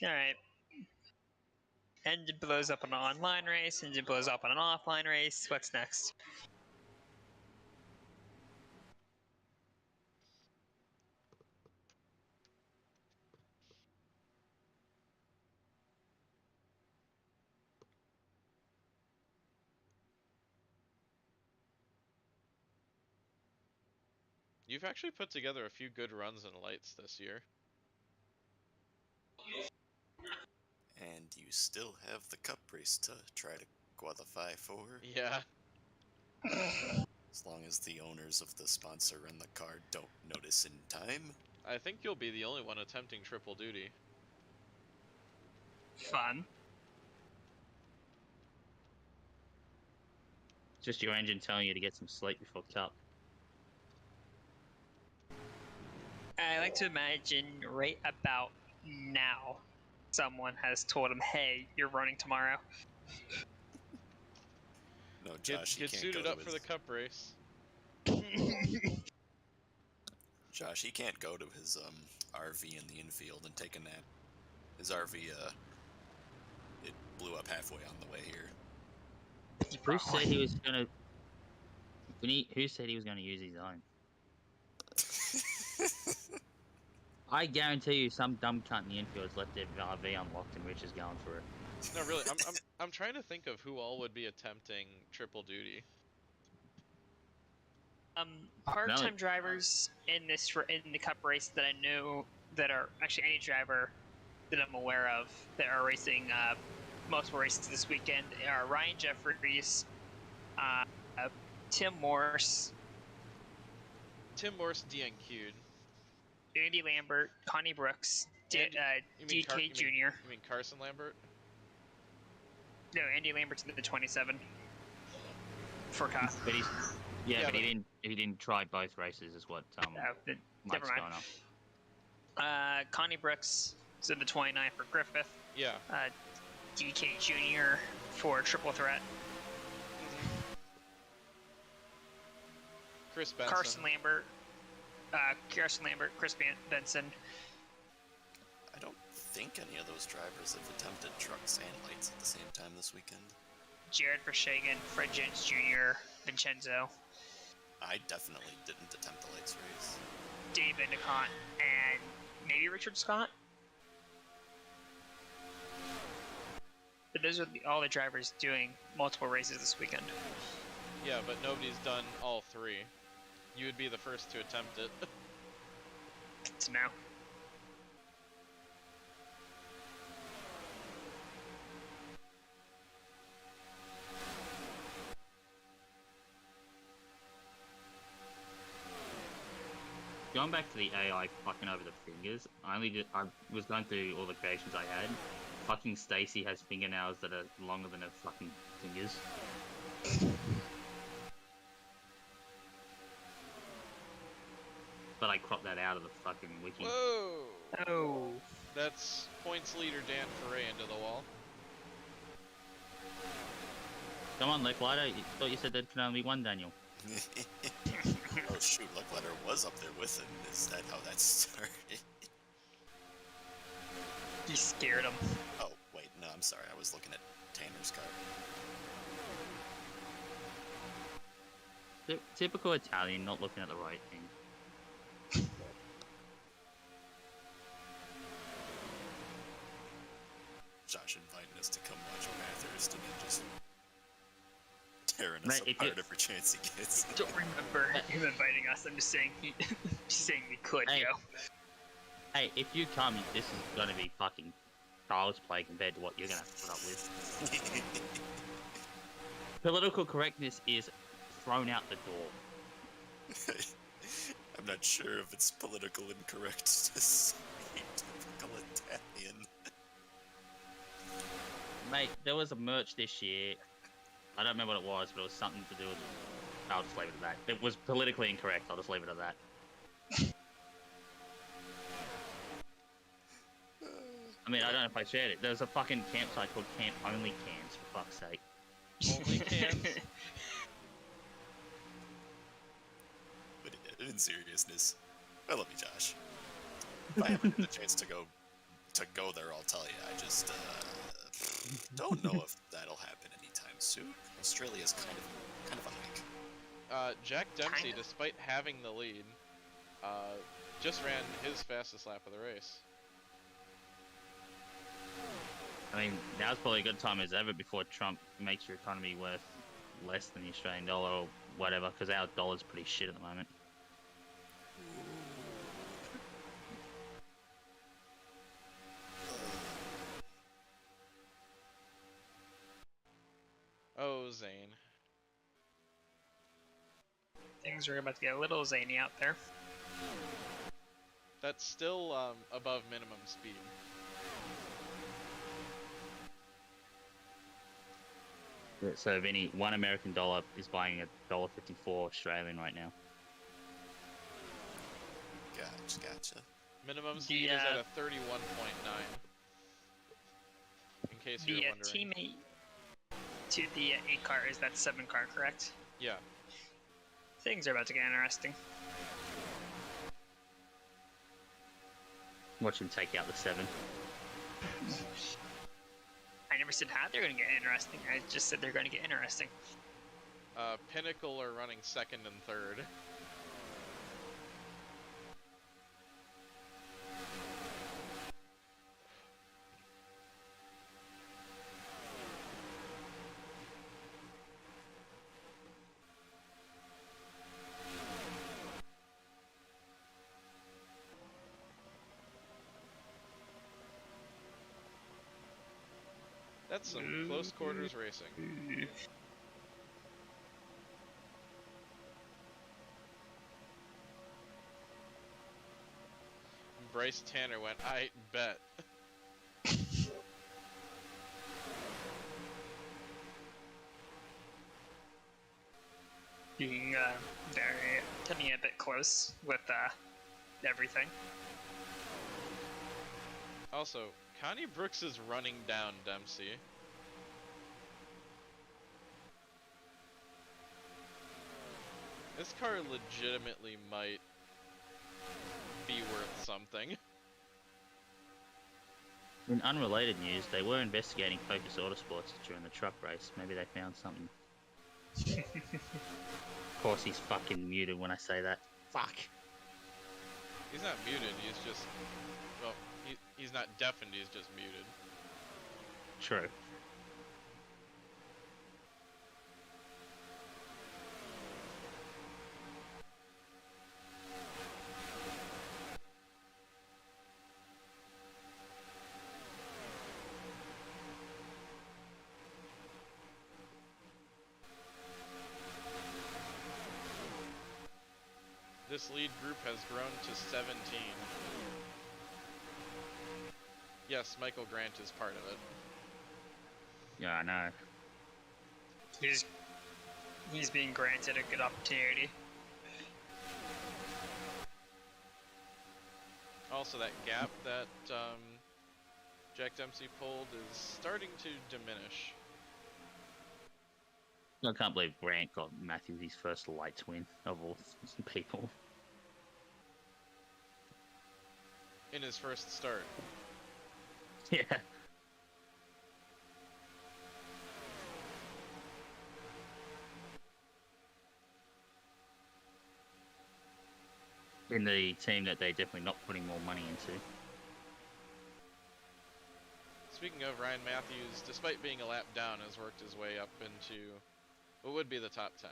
Alright. Engine blows up on an online race, engine blows up on an offline race. What's next? You've actually put together a few good runs in lights this year. And you still have the cup race to try to qualify for. Yeah. As long as the owners of the sponsor and the car don't notice in time. I think you'll be the only one attempting triple duty. Fun. Just your engine telling you to get some sleep before cup. I like to imagine right about now, someone has told him, "Hey, you're running tomorrow." No, Josh, Get he can't suited go up to for his, the cup race. Josh, he can't go to his RV in the infield and take a nap. His RV it blew up halfway on the way here. Who said he was gonna? Who said he was gonna use his own? I guarantee you, some dumb cunt in the infield has left their RV unlocked and Rich is going for it. No, really, I'm trying to think of who all would be attempting triple duty. Part-time drivers in the cup race that I know that are actually any driver that I'm aware of that are racing multiple races this weekend are Ryan Jeffries, Tim Morse, DNQ'd. Andy Lambert, Connie Brooks, You mean DK Jr. You mean Carson Lambert? No, Andy Lambert's in the 27 for Cobb. But he didn't try both races, is what Never Mike's mind. going on. Connie Brooks is in the 29 for Griffith. Yeah. DK Jr. for Triple Threat. Chris Benson. Carson Lambert, Chris Benson. I don't think any of those drivers have attempted trucks and lights at the same time this weekend. Jared Vershagen, Fred Jones Jr., Vincenzo. I definitely didn't attempt the lights race. Dave Endicott, and maybe Richard Scott. But those are all the drivers doing multiple races this weekend. Yeah, but nobody's done all three. You would be the first to attempt it. Good to know. Going back to the AI fucking over the fingers, I was going through all the creations I had. Fucking Stacy has fingernails that are longer than her fucking fingers. But I cropped that out of the fucking wiki. Whoa! Oh. That's points leader Dan Foray into the wall. Come on, Licklighter. I thought you said there could only be one Daniel. Oh shoot, Luckletter was up there with him. Is that how that started? You scared him. Oh, wait, no, I'm sorry. I was looking at Tanner's car. Typical Italian, not looking at the right thing. Josh inviting us to come watch Bathurst and then just tearing us Mate, apart every chance he gets. Don't remember him inviting us. I'm just saying just saying we could go. Hey, if you come, this is gonna be fucking child's play compared to what you're gonna have to put up with. Political correctness is thrown out the door. I'm not sure if it's political incorrect to say typical Italian. Mate, there was a merch this year. I don't remember what it was, but it was something to do with... I'll just leave it at that. It was politically incorrect. I'll just leave it at that. I mean, I don't know if I shared it. There was a fucking campsite called Camp Only Cans, for fuck's sake. Only cans? But in seriousness, I love you, Josh. If I ever get the chance to go there, I'll tell you. I just don't know if that'll happen anytime soon. Australia's kind of a hike. Jack Dempsey, despite having the lead, just ran his fastest lap of the race. I mean, now's probably a good time as ever before Trump makes your economy worth less than the Australian dollar or whatever, because our dollar's pretty shit at the moment. Oh, Zane. Things are about to get a little zany out there. That's still above minimum speed. So, Vinny, $1 American dollar is buying $1.54 Australian right now. Gotcha. Minimum speed is at a 31.9. In case you're wondering. The teammate to the 8 car is that 7 car, correct? Yeah. Things are about to get interesting. Watch him take out the 7. I never said how they're going to get interesting. I just said they're going to get interesting. Pinnacle are running 2nd and 3rd. That's some close quarters racing. Bryce Tanner went, I bet. Being very coming a bit close with everything. Also, Connie Brooks is running down Dempsey. This car legitimately might be worth something. In unrelated news, they were investigating Focus Autosports during the truck race. Maybe they found something. Of course, he's fucking muted when I say that. Fuck. He's not muted, he's just... Well, he's not deafened, he's just muted. True. This lead group has grown to 17. Yes, Michael Grant is part of it. Yeah, I know. He's being granted a good opportunity. Also, that gap that Jack Dempsey pulled is starting to diminish. I can't believe Grant got Matthews his first lights win of all people. In his first start. Yeah. In the team that they're definitely not putting more money into. Speaking of, Ryan Matthews, despite being a lap down, has worked his way up into what would be the top 10.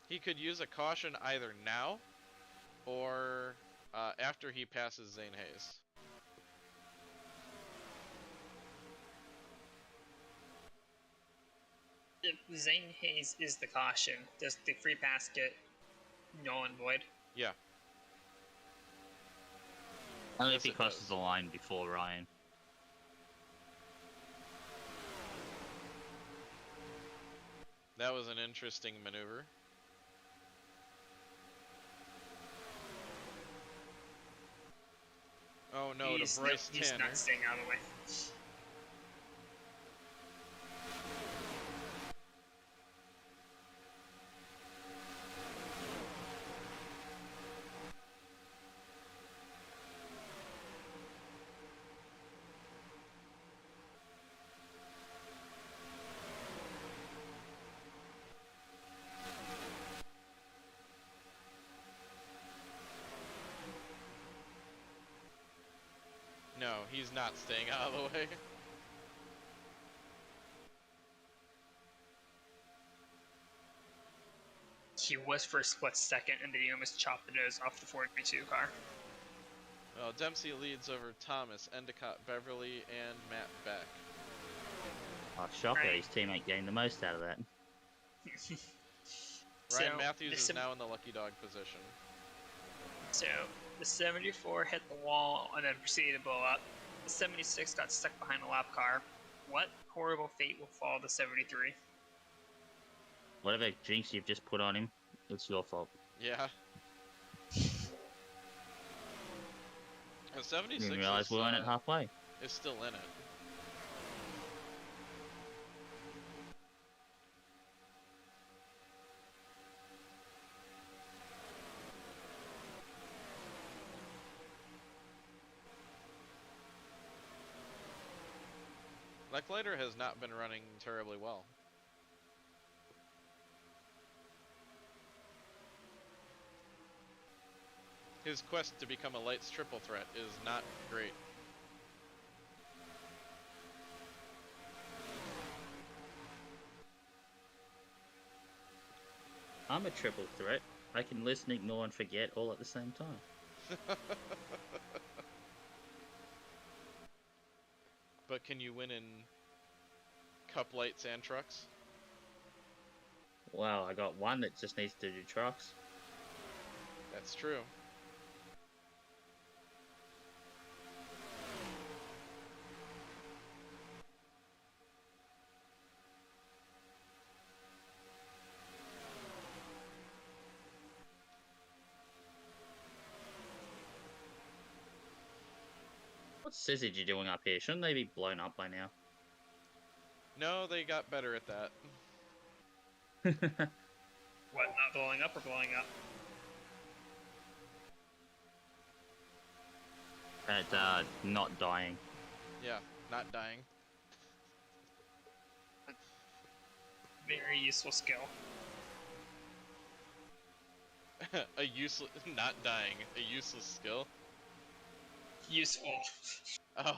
He could use a caution either now or after he passes Zane Hayes. If Zane Hayes is the caution, does the free pass get null and void? Yeah. Only Yes, if he it crosses does. the line before Ryan. That was an interesting maneuver. Oh no, to Bryce He's Tanner. not staying out of the way. No, he's not staying out of the way. He was for a split second, and then he almost chopped the nose off the 42 car. Well, Dempsey leads over Thomas, Endicott, Beverly, and Matt Beck. Oh, shocker, Right. his teammate gained the most out of that. Ryan So, Matthews the is sim- now in the lucky dog position. So, the 74 hit the wall and then proceeded to blow up. The 76 got stuck behind a lap car. What horrible fate will fall the 73? Whatever jinx you've just put on him, it's your fault. Yeah. The 76 Didn't realize we weren't at halfway. is still in it. Leclerc has not been running terribly well. His quest to become a Lights triple threat is not great. I'm a triple threat. I can listen, ignore, and forget all at the same time. But can you win in Cup Lights and trucks? Wow, I got one that just needs to do trucks. That's true. What's Syzygy doing up here? Shouldn't they be blown up by now? No, they got better at that. What, not blowing up or blowing up? At not dying. Yeah, not dying. Very useful skill. A useless, not dying, a useless skill. Useful. Oh.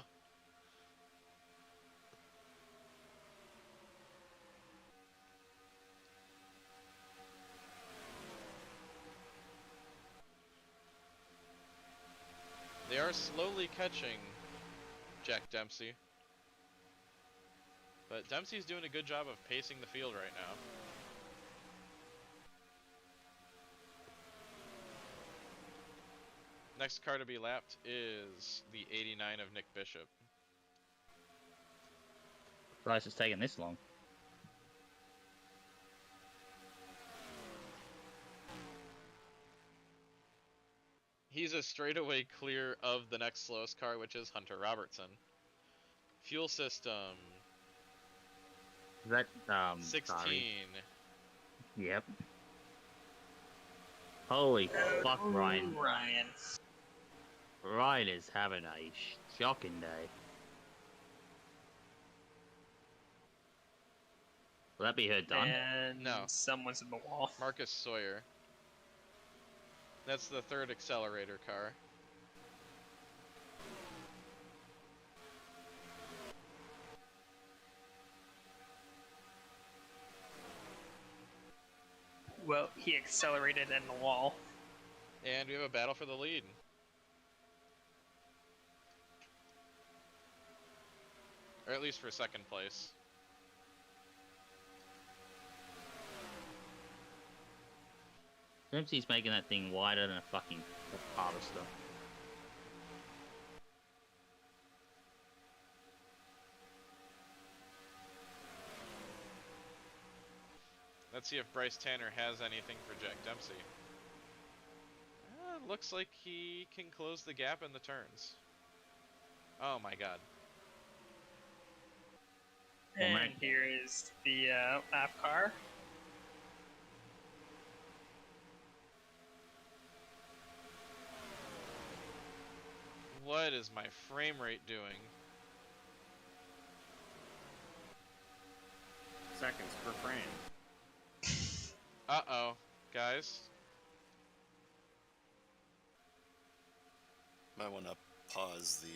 They are slowly catching Jack Dempsey. But Dempsey's doing a good job of pacing the field right now. Next car to be lapped is the 89 of Nick Bishop. Surprised it's taking this long. He's a straightaway clear of the next slowest car, which is Hunter Robertson. Fuel system. That 16. sorry. Yep. Holy fuck, Ryan. Ryan is having a shocking day. Will that be her done? And No. someone's in the wall. Marcus Sawyer. That's the third accelerator car. Well, he accelerated in the wall. And we have a battle for the lead. Or at least for second place. Dempsey's making that thing wider than a fucking harvester. Let's see if Bryce Tanner has anything for Jack Dempsey. Looks like he can close the gap in the turns. Oh my god. And here is the lap car. What is my frame rate doing? Seconds per frame. Uh-oh, guys. Might want to pause the,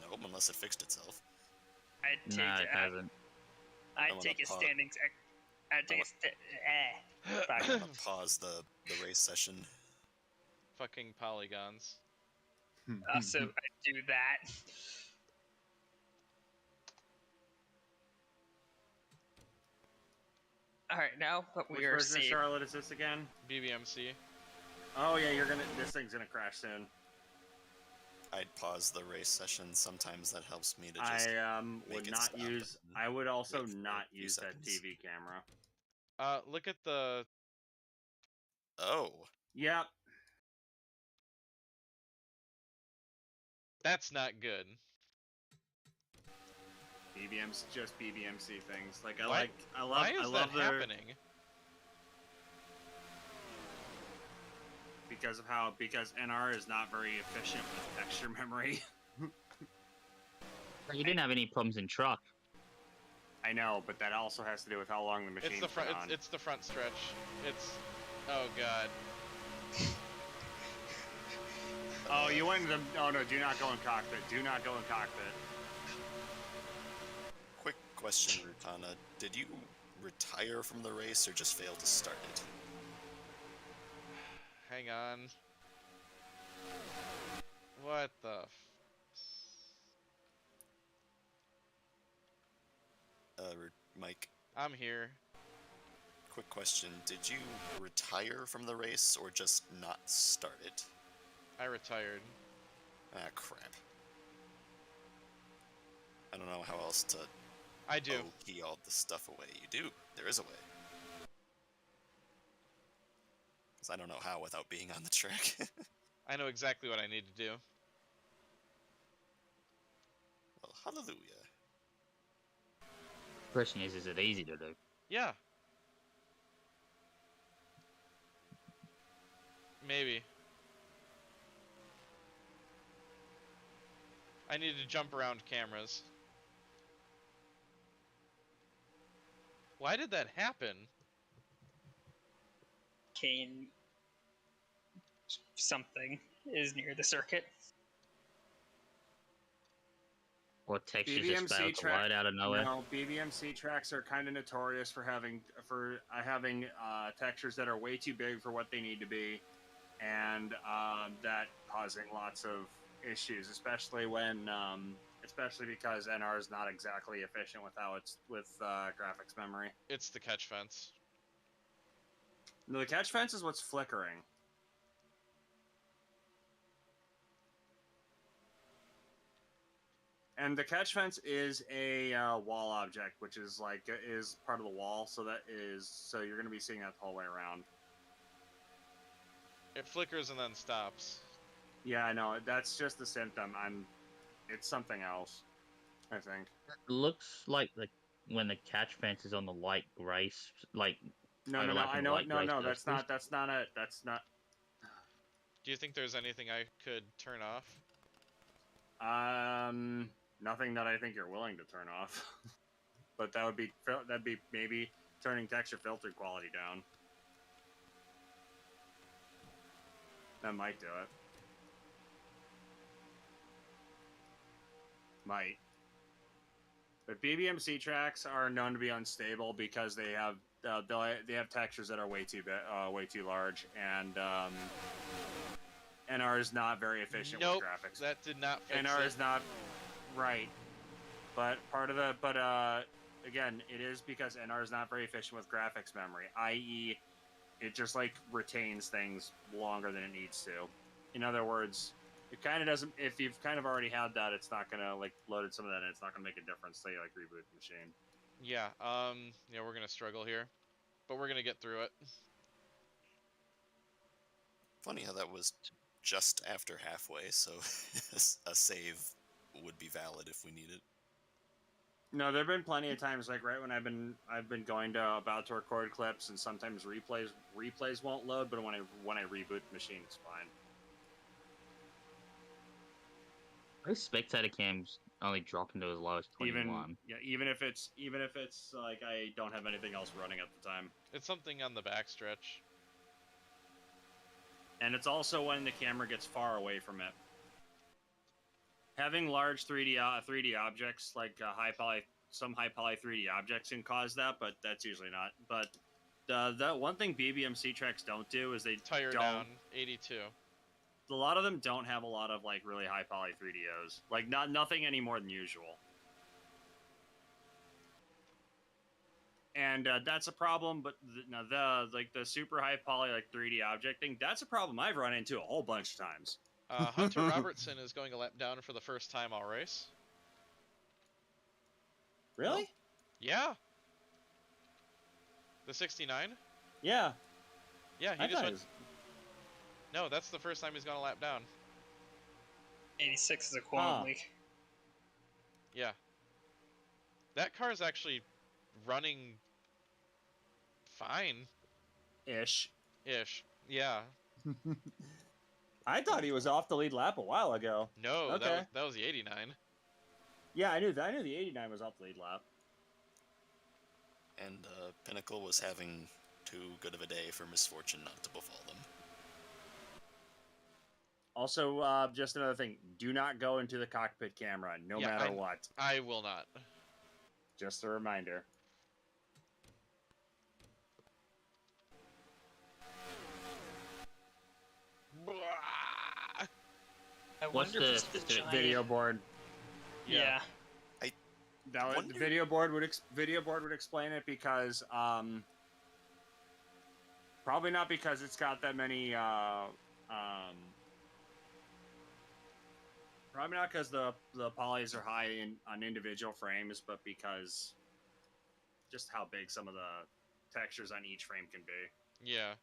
nope, unless it fixed itself. I'd take No, it hasn't. I'd take a standings. I'd take a I'm gonna pause the race session. Fucking polygons. So I'd do that. Alright, now what Which we are version of seeing. Charlotte is this again? BBMC. Oh yeah, this thing's gonna crash soon. I'd pause the race session. Sometimes that helps me to just. I make would it not stop use. and I would also wait for not a few use that seconds. TV camera. Look at the... Oh. Yep. That's not good. BBM's just BBMC things. Like I Why- Why is that their happening? because NR is not very efficient with texture memory. You didn't have any problems in truck. I know, but that also has to do with how long the machine's It's the front. been on. It's the front stretch. It's. Oh god. Oh, you went into the. Oh no! Do not go in cockpit. Do not go in cockpit. Quick question, Rutana. Did you retire from the race or just fail to start it? Hang on. What the? Mike, I'm here. quick question. Did you retire from the race or just not start it? I retired. Ah, crap. I don't know how else to I do. key all this stuff away. You do. There is a way. Because I don't know how without being on the track. I know exactly what I need to do. Well, hallelujah. Question is it easy to do? Yeah. Maybe. I need to jump around cameras. Why did that happen? Kane something is near the circuit. Or textures just failed to load out of nowhere? No, BBMC tracks are kind of notorious for having textures that are way too big for what they need to be, and that causing lots of issues, especially because NR is not exactly efficient with graphics memory. It's the catch fence. No, the catch fence is what's flickering. And the catch fence is a wall object, which is part of the wall, so you're going to be seeing that the whole way around. It flickers and then stops. Yeah, I know. That's just a symptom. It's something else, I think. It looks like when the catch fence is on the light gray, No, I know. No, that's not. Do you think there's anything I could turn off? Nothing that I think you're willing to turn off. But that'd be maybe turning texture filter quality down. That might do it. Might. But BBMC tracks are known to be unstable because they have textures that are way too large, and NR is not very efficient with graphics. That did not fix NR it. is not right. But again, it is because NR is not very efficient with graphics memory, i.e., it just retains things longer than it needs to. In other words, it kind of doesn't. If you've kind of already had that, it's not gonna loaded some of that in. It's not gonna make a difference. Say reboot the machine. Yeah. We're gonna struggle here, but we're gonna get through it. Funny how that was just after halfway, so a save would be valid if we need it. No, there've been plenty of times right when I've been going to about to record clips, and sometimes replays won't load, but when I reboot the machine, it's fine. Those spectator cams only drop into as low as 21. Even if it's I don't have anything else running at the time. It's something on the backstretch. And it's also when the camera gets far away from it. Having large 3D objects some high poly 3D objects can cause that, but that's usually not. But the one thing BBMC tracks don't do is they tire down 82. A lot of them don't have a lot of really high poly 3DOs. Nothing any more than usual. And that's a problem, but the super high poly 3D object thing, that's a problem I've run into a whole bunch of times. Hunter Robertson is going a lap down for the first time all race. Really? Yeah. The 69? Yeah. Yeah, he just went... No, that's the first time he's gone a lap down. 86 is a quantum leak. Yeah. That car is actually running fine. Ish. Yeah. I thought he was off the lead lap a while ago. No, okay. that was the 89. Yeah, I knew the 89 was off the lead lap. And Pinnacle was having too good of a day for misfortune not to befall them. Also, just another thing, do not go into the cockpit camera, no matter what. I will not. Just a reminder. I What's wonder if the it's giant... Video board. Yeah. That would, Wonder- video board would explain it because probably not because it's got that many probably not because the polys are high on individual frames, but because just how big some of the textures on each frame can be. Yeah.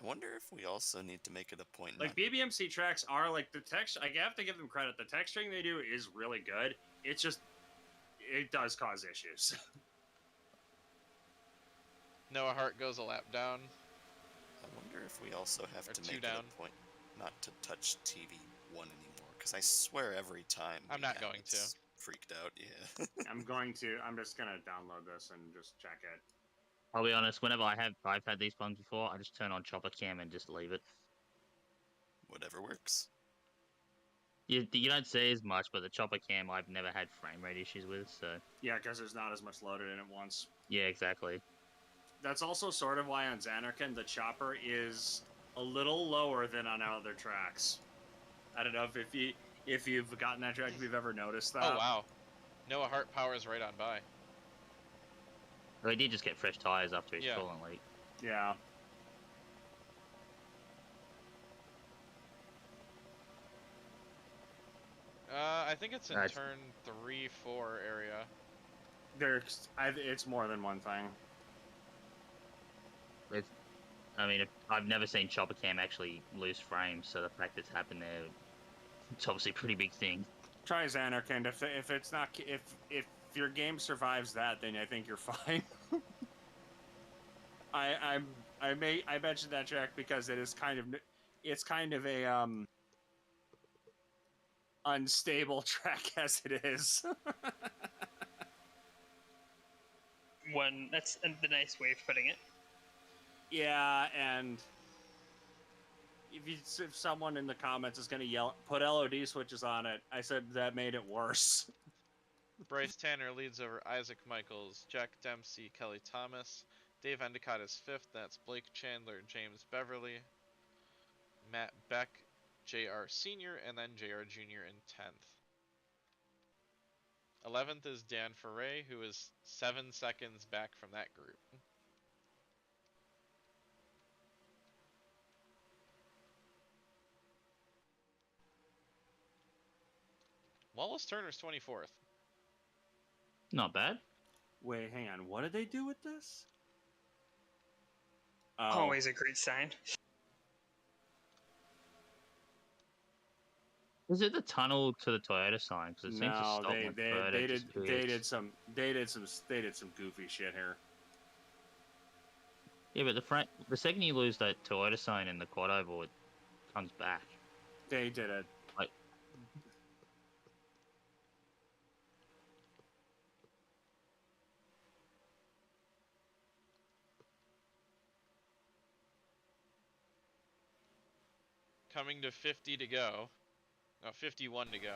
I wonder if we also need to make it a point. Like BBMC tracks are like the text. I have to give them credit. The texturing they do is really good. It's just it does cause issues. Noah Hart goes a lap down. I wonder if we also have Or to two make down. it a point not to touch TV 1 anymore, because I swear every time I'm we not have, going to. it's freaked out. Yeah. I'm just gonna download this and just check it. I'll be honest. Whenever I've had these problems before, I just turn on chopper cam and just leave it. Whatever works. You don't see as much, but the chopper cam I've never had frame rate issues with. So Yeah, because there's not as much loaded in it once. yeah, exactly. That's also sort of why on Xanarkin the chopper is a little lower than on other tracks. I don't know if you've gotten that track, if you've ever noticed that. Oh wow. Noah Hart powers right on by. Well, he did just get fresh tires after his Yeah. coolant leak. Yeah. I think it's in Nice. turn 3-4 area. It's more than one thing. I mean, I've never seen chopper cam actually lose frames, so the fact it's happened there, it's obviously a pretty big thing. Try Xanarkin. If it's not if your game survives that, then I think you're fine. I mentioned that track because it's kind of a unstable track as it is. That's the nice way of putting it. Yeah, and if someone in the comments is gonna yell, "Put LOD switches on it," I said that made it worse. Bryce Tanner leads over Isaac Michaels, Jack Dempsey, Kelly Thomas. Dave Endicott is 5th. That's Blake Chandler, James Beverly, Matt Beck, JR Sr., and then JR Jr. in 10th. 11th is Dan Ferre, who is 7 seconds back from that group. Wallace Turner's 24th. Not bad. Wait, hang on. What did they do with this? Always a great sign. Is it the tunnel to the Toyota sign? Because it seems to No, stop when Toyota they disappears. did some goofy shit here. Yeah, but the second you lose that Toyota sign in the quad oval, it comes back. They did it. Like, Coming to 50 to go. No, 51 to go.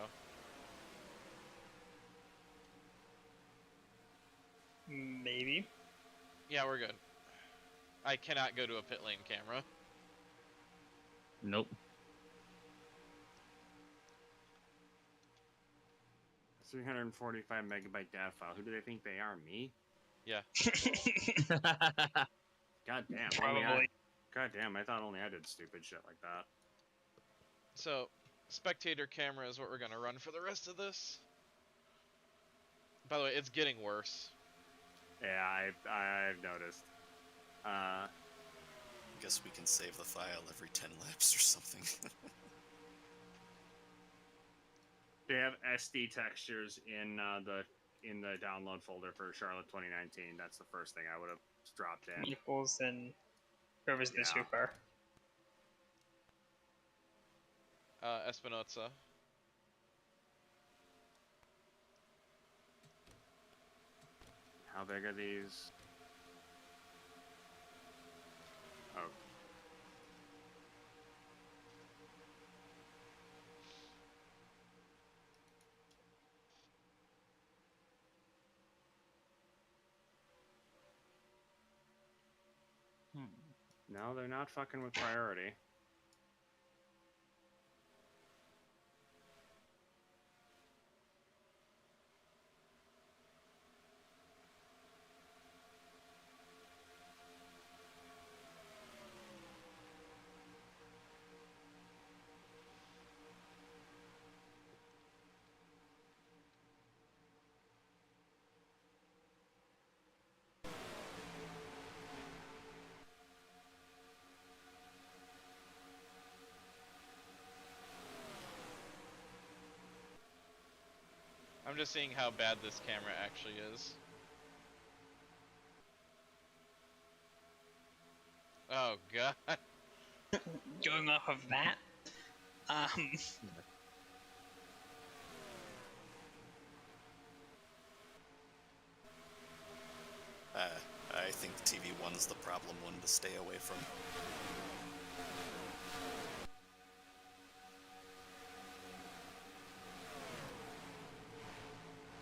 Maybe. Yeah, we're good. I cannot go to a pit lane camera. nope. 345 megabyte data file. Who do they think they are? Me? Yeah. God damn. Probably. God damn. I thought only I did stupid shit like that. So, spectator camera is what we're gonna run for the rest of this. By the way, it's getting worse. Yeah, I've noticed. I guess we can save the file every 10 laps or something. They have SD textures in the download folder for Charlotte 2019. That's the first thing I would have dropped in. Equals and whoever's the Yeah. super. Espinoza. How big are these? Oh. No, they're not fucking with priority. I'm just seeing how bad this camera actually is. Oh god. Going off of that, I think TV1's the problem one to stay away from.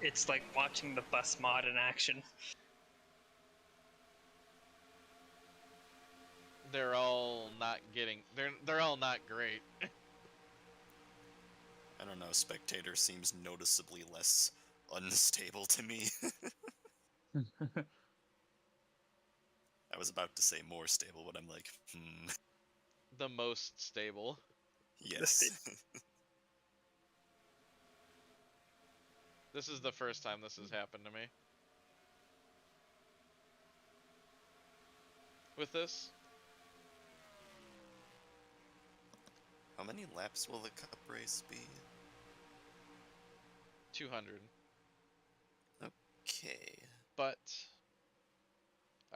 it's like watching the bus mod in action. They're all not getting. They're all not great. I don't know, Spectator seems noticeably less unstable to me. I was about to say more stable, but I'm like, The most stable. Yes. This is the first time this has happened to me. With this, How many laps will the cup race be? 200. Okay. But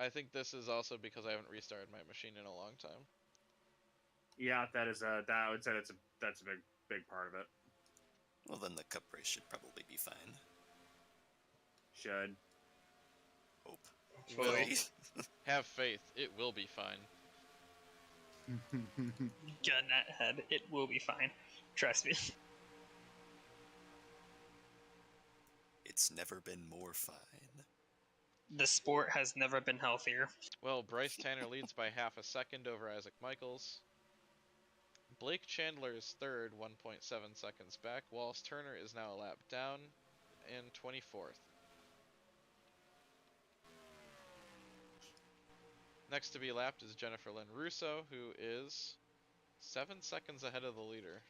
I think this is also because I haven't restarted my machine in a long time. Yeah, that is a. That I would say that's a big part of it. Well, then the cup race should probably be fine. Should. Hope. Will. Maybe. Have faith. It will be fine. Gun that head, it will be fine. Trust me. It's never been more fine. The sport has never been healthier. Well, Bryce Tanner leads by half a second over Isaac Michaels. Blake Chandler is third, 1.7 seconds back. Wallace Turner is now a lap down and 24th. Next to be lapped is Jennifer Lynn Russo, who is 7 seconds ahead of the leader.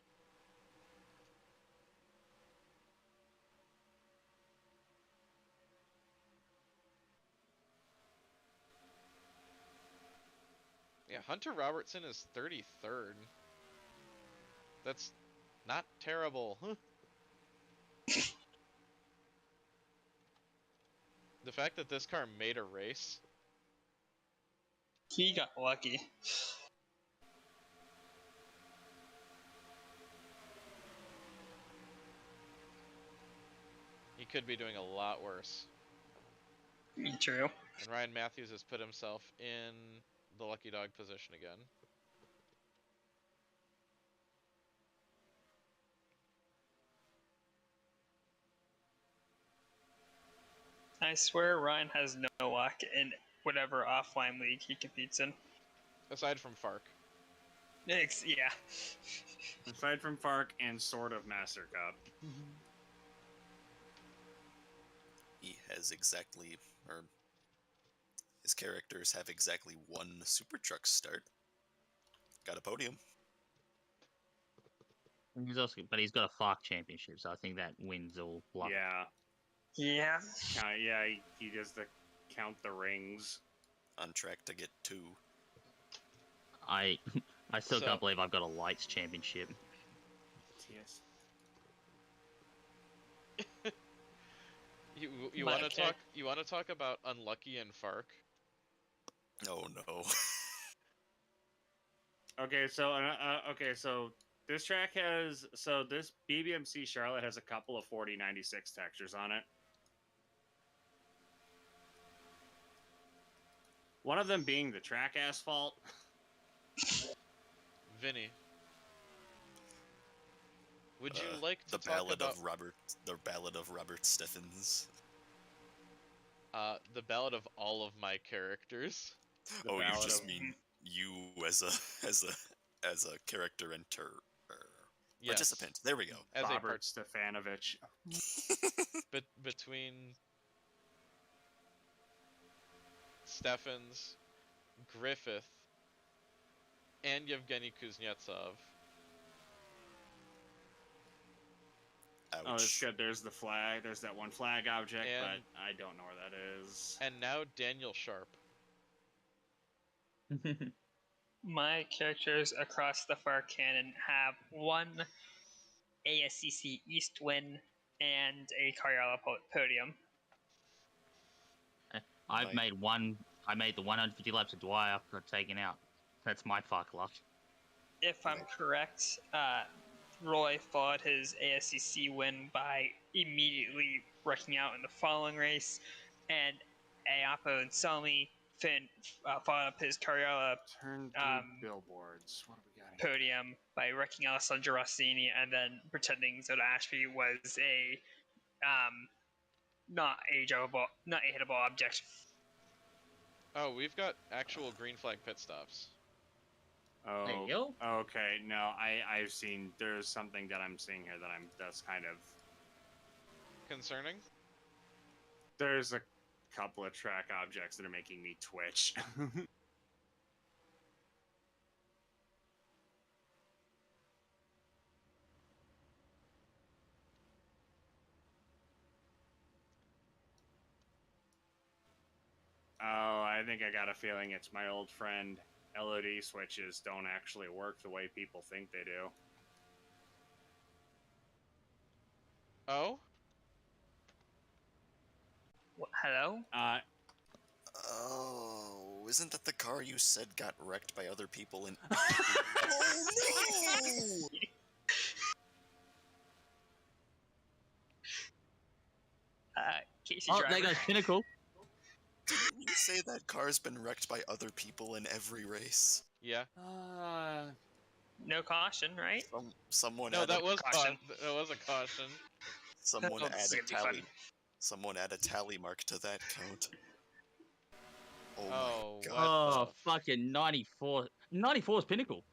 Yeah, Hunter Robertson is 33rd. That's not terrible. The fact that this car made a race. He got lucky. He could be doing a lot worse. True. And Ryan Matthews has put himself in the lucky dog position again. I swear Ryan has no luck in whatever offline league he competes in. Aside from FARC. Yeah. Aside from FARC and sort of Master Cup. He has exactly, or his characters have exactly one super truck start. Got a podium. But he's got a FARC championship, so I think that wins all luck. Yeah. Yeah. Yeah, he does the count the rings. On track to get 2. I still can't believe I've got a Lights championship. Yes. You want to talk? You want to talk about unlucky and FARC? Oh no. Okay, so this track has this BBMC Charlotte has a couple of 4096 textures on it. One of them being the track asphalt. Vinny, would you like to the talk ballad about of Robert? The ballad of Robert Steffens. the ballad of all of my characters? Oh, you just mean you as a character Yes. participant. There we go. As Robert Stefanovich. Between Steffens, Griffith, and Yevgeny Kuznetsov. Ouch. Oh, that's good. There's the flag. There's that one flag object, And- but I don't know where that is. And now Daniel Sharp. My characters across the FAR canon have one ASCC East win, and a Carriella podium. I've made one. I made the 150 laps of Dwyer after got taken out. That's my fuck luck. If I'm correct, Roy followed his ASCC win by immediately wrecking out in the following race, and Ayapo and Sami followed up his Carriella Turn billboards. What do we got? podium by wrecking Alessandro Rossini and then pretending Zoda Ashby was a not a hittable object. Oh, we've got actual green flag pit stops. Oh, There you go. okay. No, I've seen. There's something that I'm seeing here that's kind of Concerning? There's a couple of track objects that are making me twitch. Oh, I think I got a feeling it's my old friend. LOD switches don't actually work the way people think they do. Oh? Hello? Oh, isn't that the car you said got wrecked by other people in... Oh, no! Casey Oh, Driver. there goes Pinnacle. Didn't you say that car's been wrecked by other people in every race? Yeah. No caution, right? Someone No, add that a was caution. that was a caution. Someone Oh, add this is a gonna be fun. tally. Someone add a tally mark to that count. Oh, Oh, my what god. Oh, fucking 94. 94 is Pinnacle.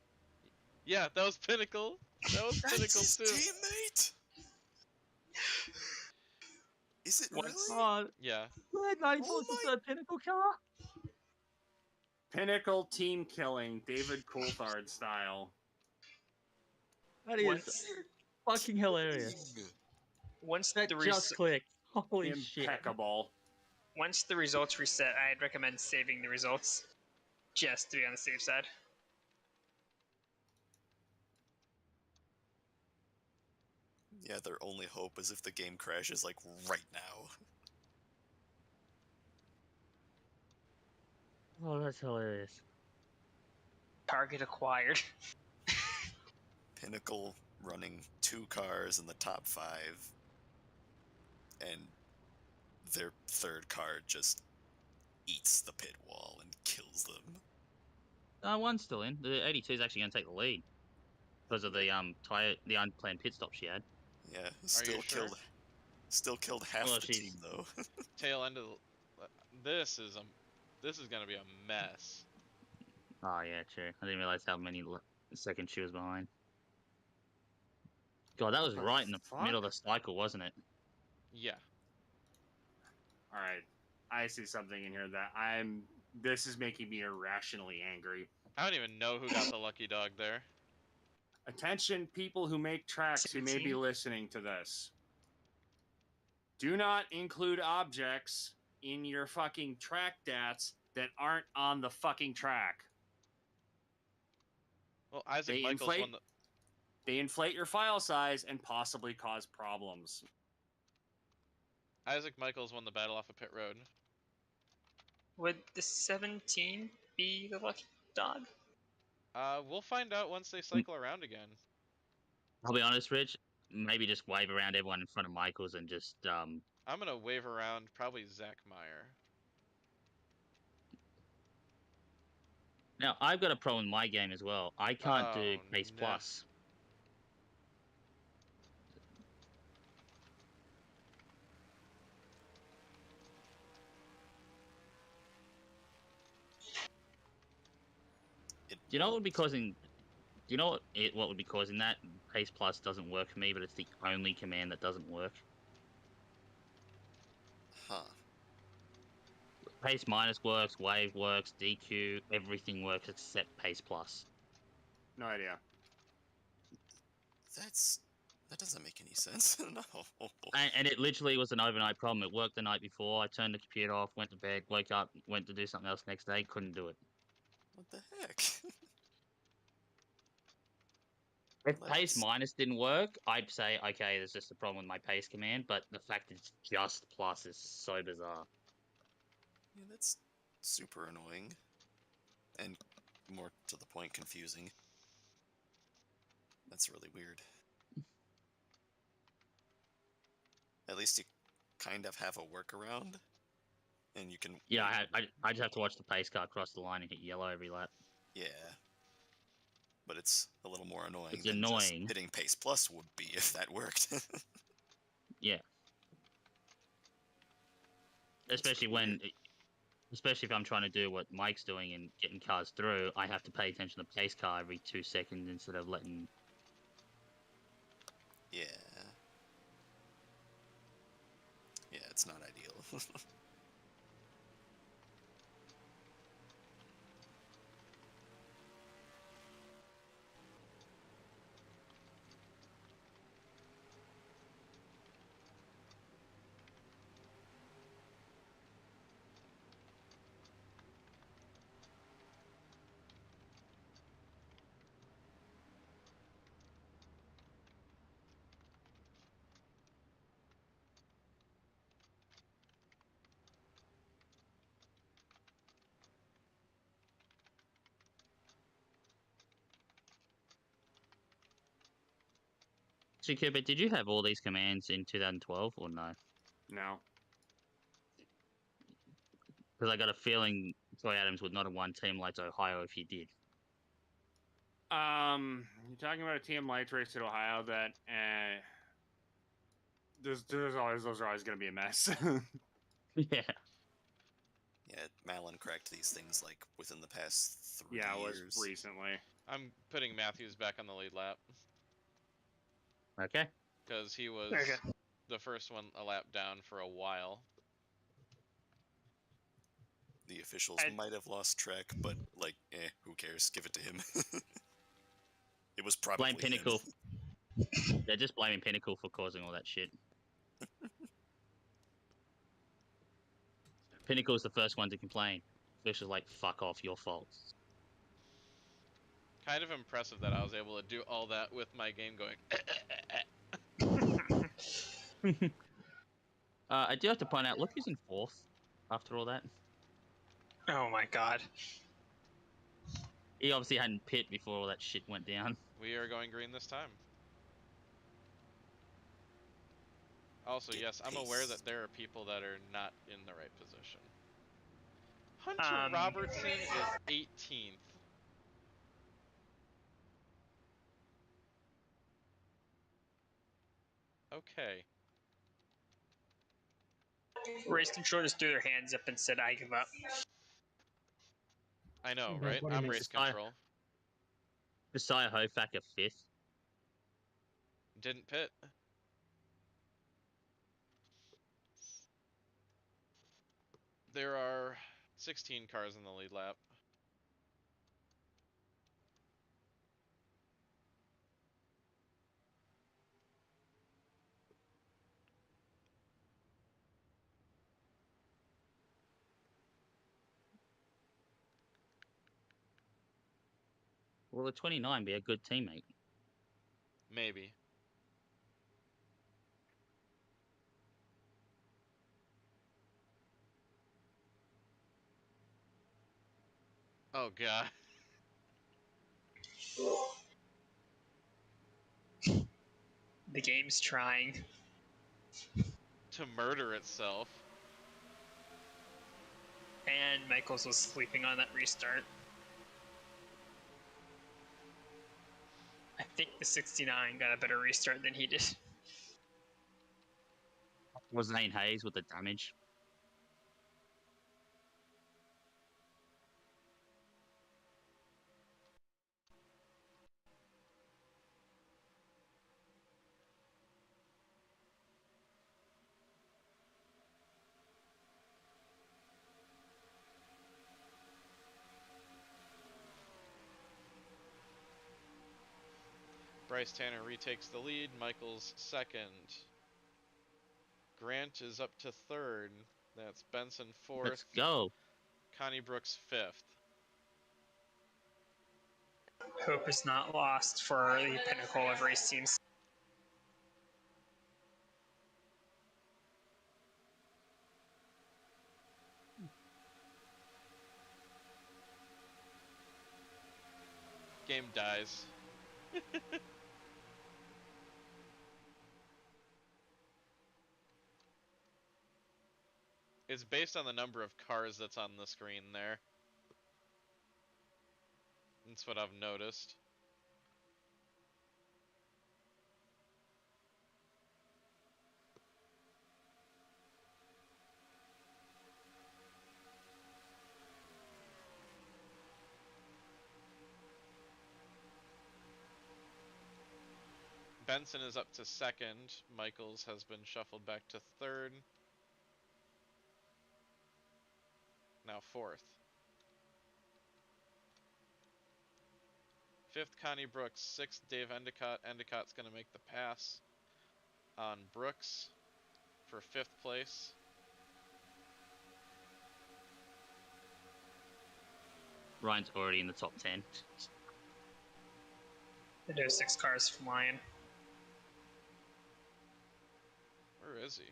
Yeah, that was Pinnacle. That was Pinnacle That's his too. teammate? Is it really? Oh, Yeah. 94 is the third Pinnacle car. Pinnacle team killing, David Coulthard style. That is Once, fucking hilarious. once That the just clicked. Holy shit. Impeccable. once the results reset, I'd recommend saving the results just to be on the safe side. Yeah, their only hope is if the game crashes, like, right now. Oh, that's hilarious. Target acquired. Pinnacle running 2 cars in the top 5, and their third car just eats the pit wall and kills them. One's still in. The 82 is actually going to take the lead because of the the unplanned pit stop she had. Yeah, you sure? Still killed half Well, the she's- team though. Tail end of the... This is gonna be a mess. Oh yeah, true. I didn't realize how many seconds she was behind. God, that was the right in the fuck? middle of the cycle, wasn't it? Yeah. Alright. I see something in here that this is making me irrationally angry. I don't even know who got the lucky dog there. Attention, people who make tracks who may be 17. listening to this. Do not include objects in your fucking track stats that aren't on the fucking track. Well, Isaac They Michaels inflate- won the... They inflate your file size and possibly cause problems. Isaac Michaels won the battle off of pit road. Would the 17 be the lucky dog? We'll find out once they cycle around again. I'll be honest, Rich. Maybe just wave around everyone in front of Michaels and just I'm gonna wave around probably Zach Meyer. Now I've got a problem in my game as well. I can't do Oh, Pace no. Plus. Do you know what would be causing? Do you know what would be causing that? Pace Plus doesn't work for me, but it's the only command that doesn't work. Huh. Pace Minus works, Wave works, DQ, everything works except Pace Plus. No idea. That doesn't make any sense. No. And it literally was an overnight problem. It worked the night before. I turned the computer off, went to bed, woke up, went to do something else next day, couldn't do it. What the heck? If Well, pace that's- minus didn't work, I'd say, okay, there's just a problem with my pace command, but the fact that it's just plus is so bizarre. Yeah, that's super annoying. And more to the point, confusing. That's really weird. At least you kind of have a workaround. And you can... Yeah, I just have to watch the pace car cross the line and hit yellow every lap. Yeah. But it's a little more annoying It's than just annoying. hitting pace plus would be if that worked. Yeah. That's Especially really when, especially if I'm trying to do what Mike's doing and getting cars through, I have to pay attention to the pace car every 2 seconds instead of letting... Yeah. Yeah, it's not ideal. So, Cupid, did you have all these commands in 2012 or no? No. Because I got a feeling Troy Adams would not have won Team Lights Ohio if he did. You're talking about a TM Lights race at Ohio that, there's always, those are always going to be a mess. Yeah. Yeah, Malin cracked these things like within the past 3 Yeah, it years. was recently. I'm putting Matthews back on the lead lap Okay. because he was Okay. the first one a lap down for a while. The officials might have lost track, but like, who cares? Give it to him. It was probably Blame Pinnacle. him. They're just blaming Pinnacle for causing all that shit. Pinnacle's the first one to complain. Officials like, fuck off, your fault. Kind of impressive that I was able to do all that with my game going. I do have to point out, look who's in 4th after all that. Oh my god. He obviously hadn't pit before all that shit went down. We are going green this time. Also, yes, I'm aware that there are people that are not in the right position. Hunter Robertson is 18th. Okay. Race control just threw their hands up and said, I give up. I know, That's right? what it I'm is. race control. Josiah Hofak at 5th. Didn't pit. There are 16 cars in the lead lap. Will the 29 be a good teammate? Maybe. Oh god. The game's trying. To murder itself. And Michaels was sleeping on that restart. I think the 69 got a better restart than he did. Was Zane Hayes with the damage? Bryce Tanner retakes the lead. Michaels second. Grant is up to third. That's Benson fourth. Let's go. Connie Brooks fifth. Hope is not lost for the pinnacle of race teams. Game dies. It's based on the number of cars that's on the screen there. That's what I've noticed. Benson is up to second. Michaels has been shuffled back to third. Now fourth. Fifth, Connie Brooks. Sixth, Dave Endicott. Endicott's going to make the pass on Brooks for fifth place. Ryan's already in the top 10. There's 6 cars flying. Where is he?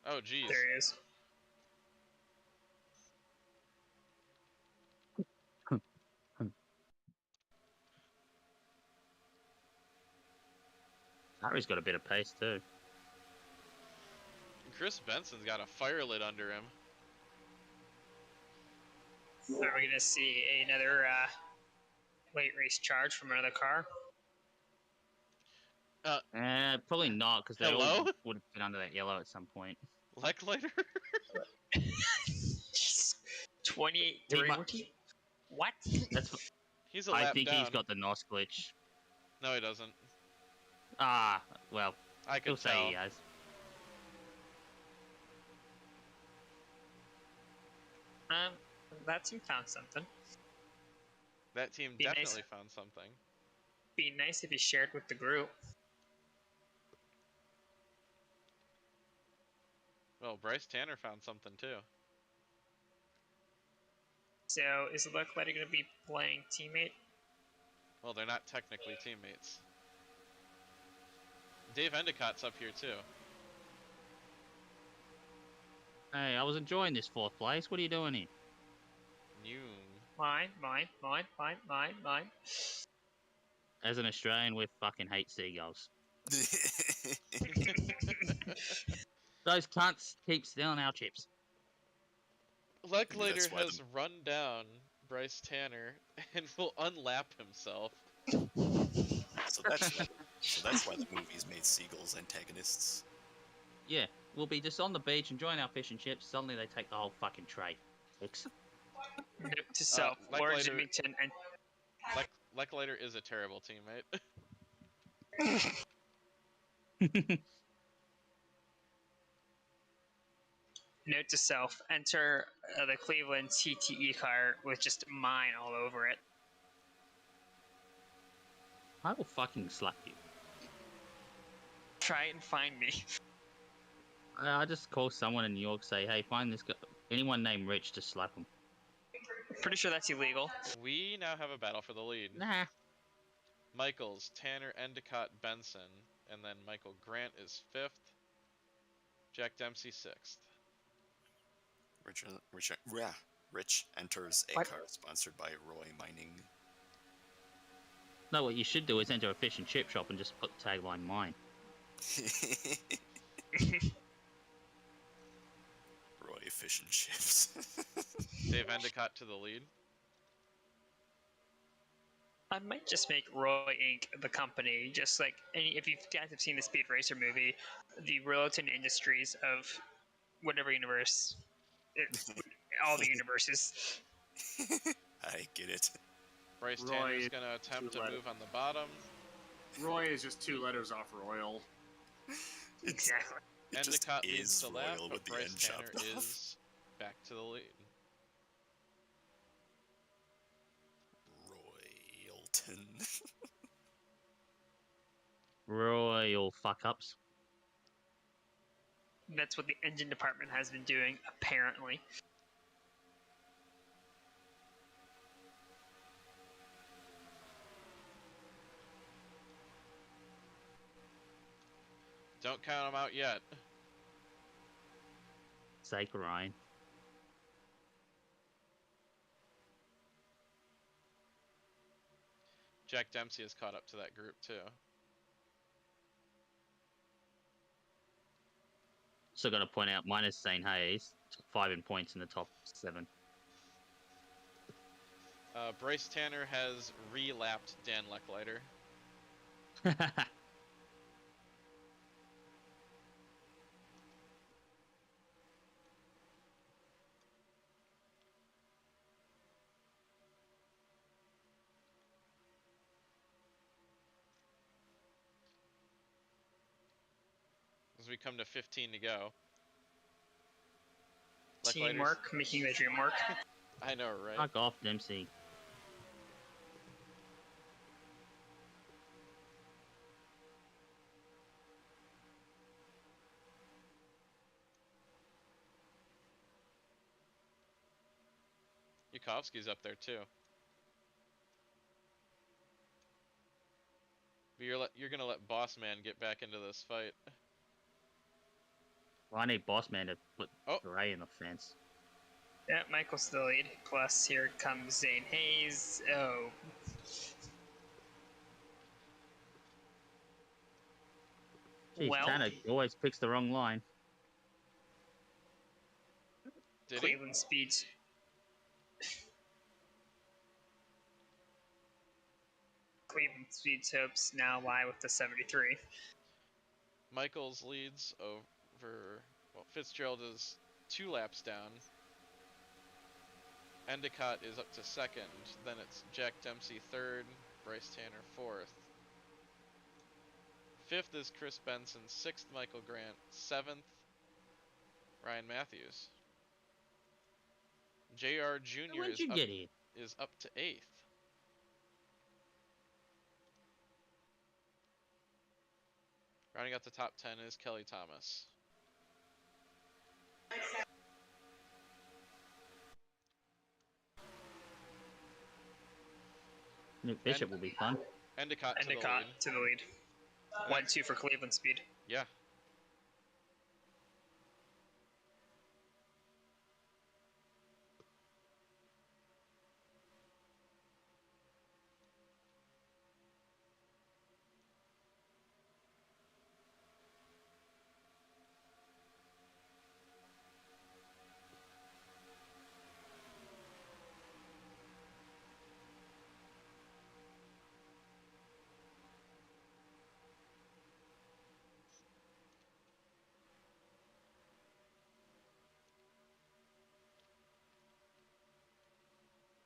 Oh, geez. There he is. Harry's got a bit of pace too. Chris Benson's got a fire lit under him. Are we gonna see another late race charge from another car? Probably not, because they Hello? all would have been under that yellow at some point. Lecklater? 28 He 3 might- What? That's. He's a I lap think down. he's got the NOS glitch. No, he doesn't. Ah, well, I he'll could say tell. he has. That team found something. That team Be nice. definitely found something. Be nice if he shared with the group. Well, Bryce Tanner found something too. So is Leclerc gonna be playing teammate? Well, they're not technically teammates. Dave Endicott's up here too. Hey, I was enjoying this fourth place. What are you doing here? Noom. Mine. As an Australian, we fucking hate seagulls. Those cunts keep stealing our chips. Lecklater why has run down Bryce Tanner and will unlap himself. So that's why the movies made seagulls antagonists. Yeah, we'll be just on the beach enjoying our fish and chips. Suddenly they take the whole fucking tray. Dicks. Note to self, Lord Lecklater- Jimington and Lecklater is a terrible teammate. note to self, enter the Cleveland TTE car with just mine all over it. I will fucking slap you. Try and find me. I just call someone in New York, say, hey, find this guy. Anyone named Rich, just slap him. Pretty sure that's illegal. We now have a battle for the lead. Nah. Michaels, Tanner, Endicott, Benson, and then Michael Grant is 5th. Jack Dempsey 6th. Rich enters a What? car sponsored by Roy Mining. No, what you should do is enter a fish and chip shop and just put the tagline mine. Roy Fish and Chips. Dave Endicott to the lead. I might just make Roy Inc. the company, just like if you guys have seen the Speed Racer movie, the Royalton Industries of whatever universe, all the universes. I get it. Bryce Roy Tanner's is going to attempt to two move on the bottom. Roy is just 2 letters off royal. Exactly. It just Endicott leads is the lap, royal but with the Bryce end Tanner chopped off. is back to the lead. Royalton. Royal fuck-ups. That's what the engine department has been doing, apparently. Don't count them out yet. Sake Ryan. Jack Dempsey has caught up to that group too. So got to point out, minus St. Hayes, 5 in points in the top 7. Bryce Tanner has re-lapped Dan Lecklider. As we come to 15 to go. Teamwork, making the dream work. I know, right? Fuck off, Dempsey. Yukovsky's up there too. But you're gonna let Boss Man get back into this fight. Well, I need Boss Man to put Ray in the fence. Yeah, Michael's the lead. Plus, here comes Zane Hayes. Oh. Jeez, Well, Tanner always picks the wrong line. Did Cleveland Speeds. Cleveland Speeds hopes now lie with the 73. Michaels leads over. Well, Fitzgerald is 2 laps down. Endicott is up to 2nd. Then it's Jack Dempsey 3rd. Bryce Tanner 4th. 5th is Chris Benson. 6th, Michael Grant. 7th, Ryan Matthews. JR Jr. When'd you get here? is up to 8th. Rounding out the top 10 is Kelly Thomas. Nick Bishop will be fun. Endicott to the lead. 1-2 for Cleveland Speed. Yeah.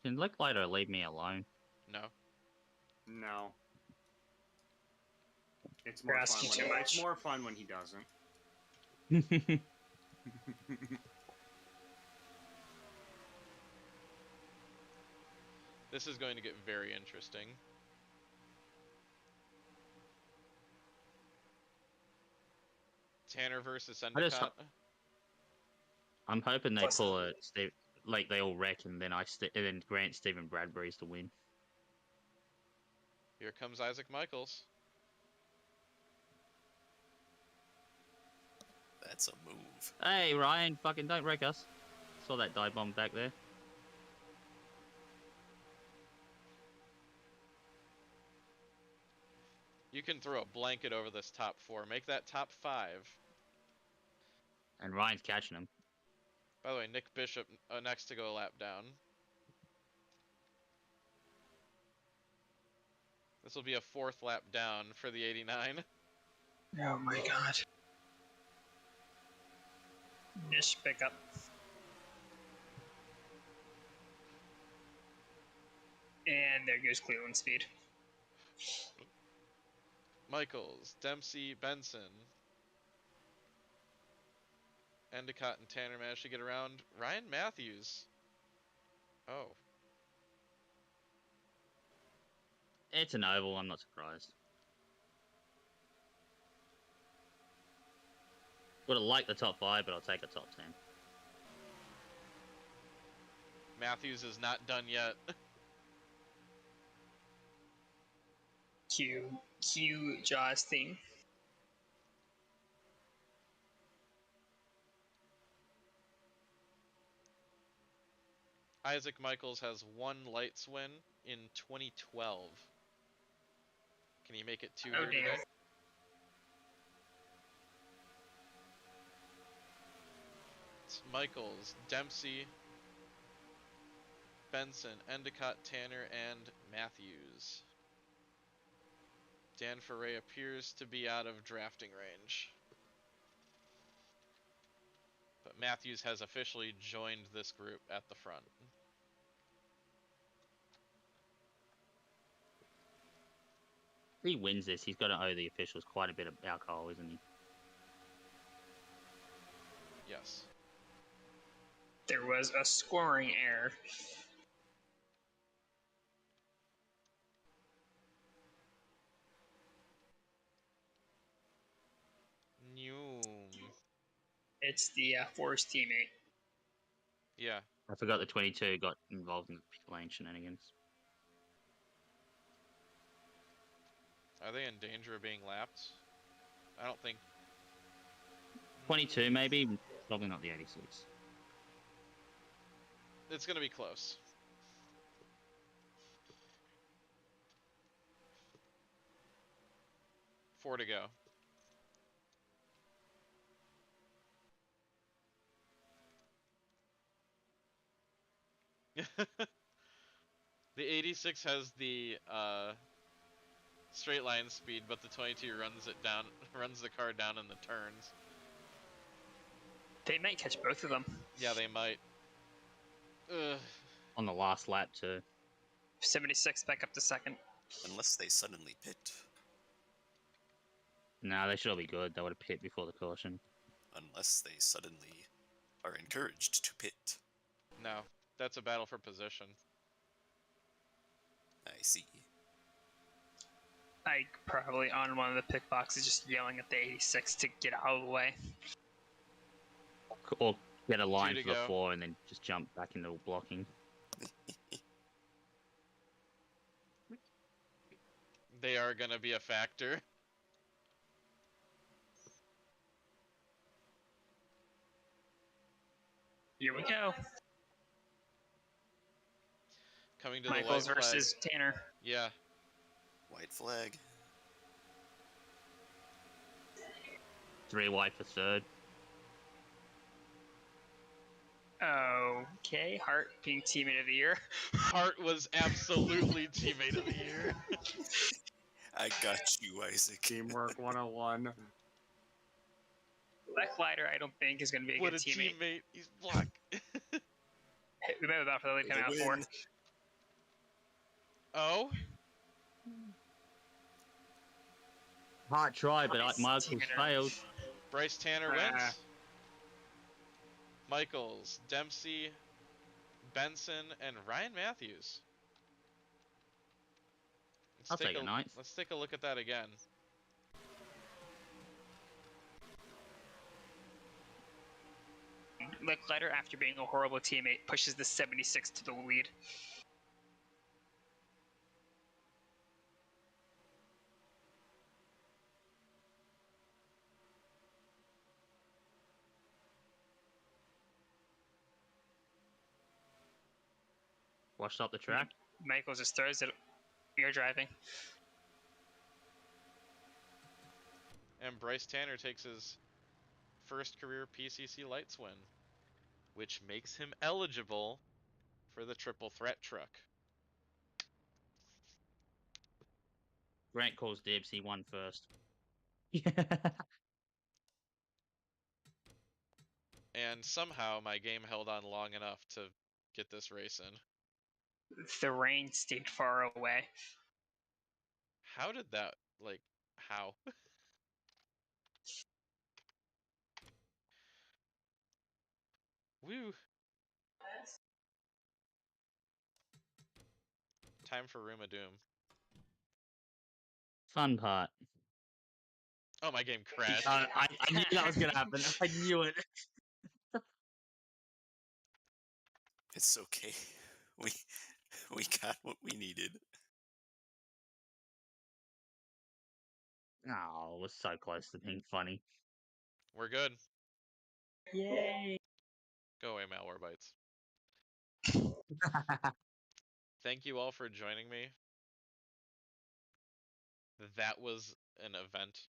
Can Licklider leave me alone? No. No. It's more fun. It's more fun when he doesn't. This is going to get very interesting. Tanner versus Endicott. I'm hoping they pull a like they all wreck and then and then grant Stephen Bradbury's to win. Here comes Isaac Michaels. That's a move. Hey Ryan, fucking don't wreck us. Saw that dive bomb back there. You can throw a blanket over this top 4. Make that top 5. And Ryan's catching him. By the way, Nick Bishop next to go a lap down. This will be a 4th lap down for the 89. Oh my god. Nish pickup. And there goes Cleveland Speed. Michaels, Dempsey, Benson. Endicott and Tanner managed to get around. Ryan Matthews. Oh. It's an oval, I'm not surprised. Would have liked the top 5, but I'll take a top 10. Matthews is not done yet. Cue Jaws theme. Isaac Michaels has 1 Lights win in 2012. Can he make it 2 Oh here dear. today? It's Michaels, Dempsey, Benson, Endicott, Tanner, and Matthews. Dan Ferre appears to be out of drafting range. But Matthews has officially joined this group at the front. If he wins this, he's got to owe the officials quite a bit of alcohol, isn't he? Yes. There was a scoring error. It's the Forest teammate. Yeah. I forgot the 22 got involved in the pit lane shenanigans. Are they in danger of being lapped? I don't think. 22 maybe, probably not the 86. It's going to be close. Four to go. The 86 has the straight line speed, but the 22 runs it down, runs the car down in the turns. They might catch both of them. Yeah, they might. Ugh. On the last lap too. 76 back up to second. Unless they suddenly pit. No, they should all be good. They would have pit before the caution. Unless they suddenly are encouraged to pit. No, that's a battle for position. I see. I probably on one of the pick boxes just yelling at the 86 to get out of the way. Or get a line Two to for the go. floor and then just jump back into blocking. They are going to be a factor. Here we go. Coming to Michaels the white versus flag. Tanner. Yeah. White flag. 3 wide for third. Okay, Hart being teammate of the year. Hart was absolutely teammate of the year. I got you, Isaac. Teamwork 101. Lecklider, I don't think, is going to be a What good a teammate. teammate. He's black. We might have about for the lead coming out fourth. Oh? Hart tried, but Nice Michaels team failed. Bryce Tanner wins. Michaels, Dempsey, Benson, and Ryan Matthews. I'll take a ninth. Let's take a look at that again. Lecklider, after being a horrible teammate, pushes the 76 to the lead. Washed up the track. Michaels just throws it. You're driving. And Bryce Tanner takes his first career PCC Lites win, which makes him eligible for the triple threat truck. Grant calls dibs. He won first. And somehow my game held on long enough to get this race in. The rain stayed far away. How did that, like, how? Woo! Time for Room of Doom. Fun part. Oh, my game crashed. I knew that was gonna happen. I knew it. It's okay. We got what we needed. Oh, it was so close to being funny. We're good. Yay! Go away, Malware Bites. Thank you all for joining me. That was an event,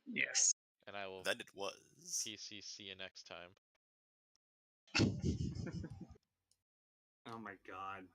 Yes. and I will That it was. PC see you next time. Oh my god.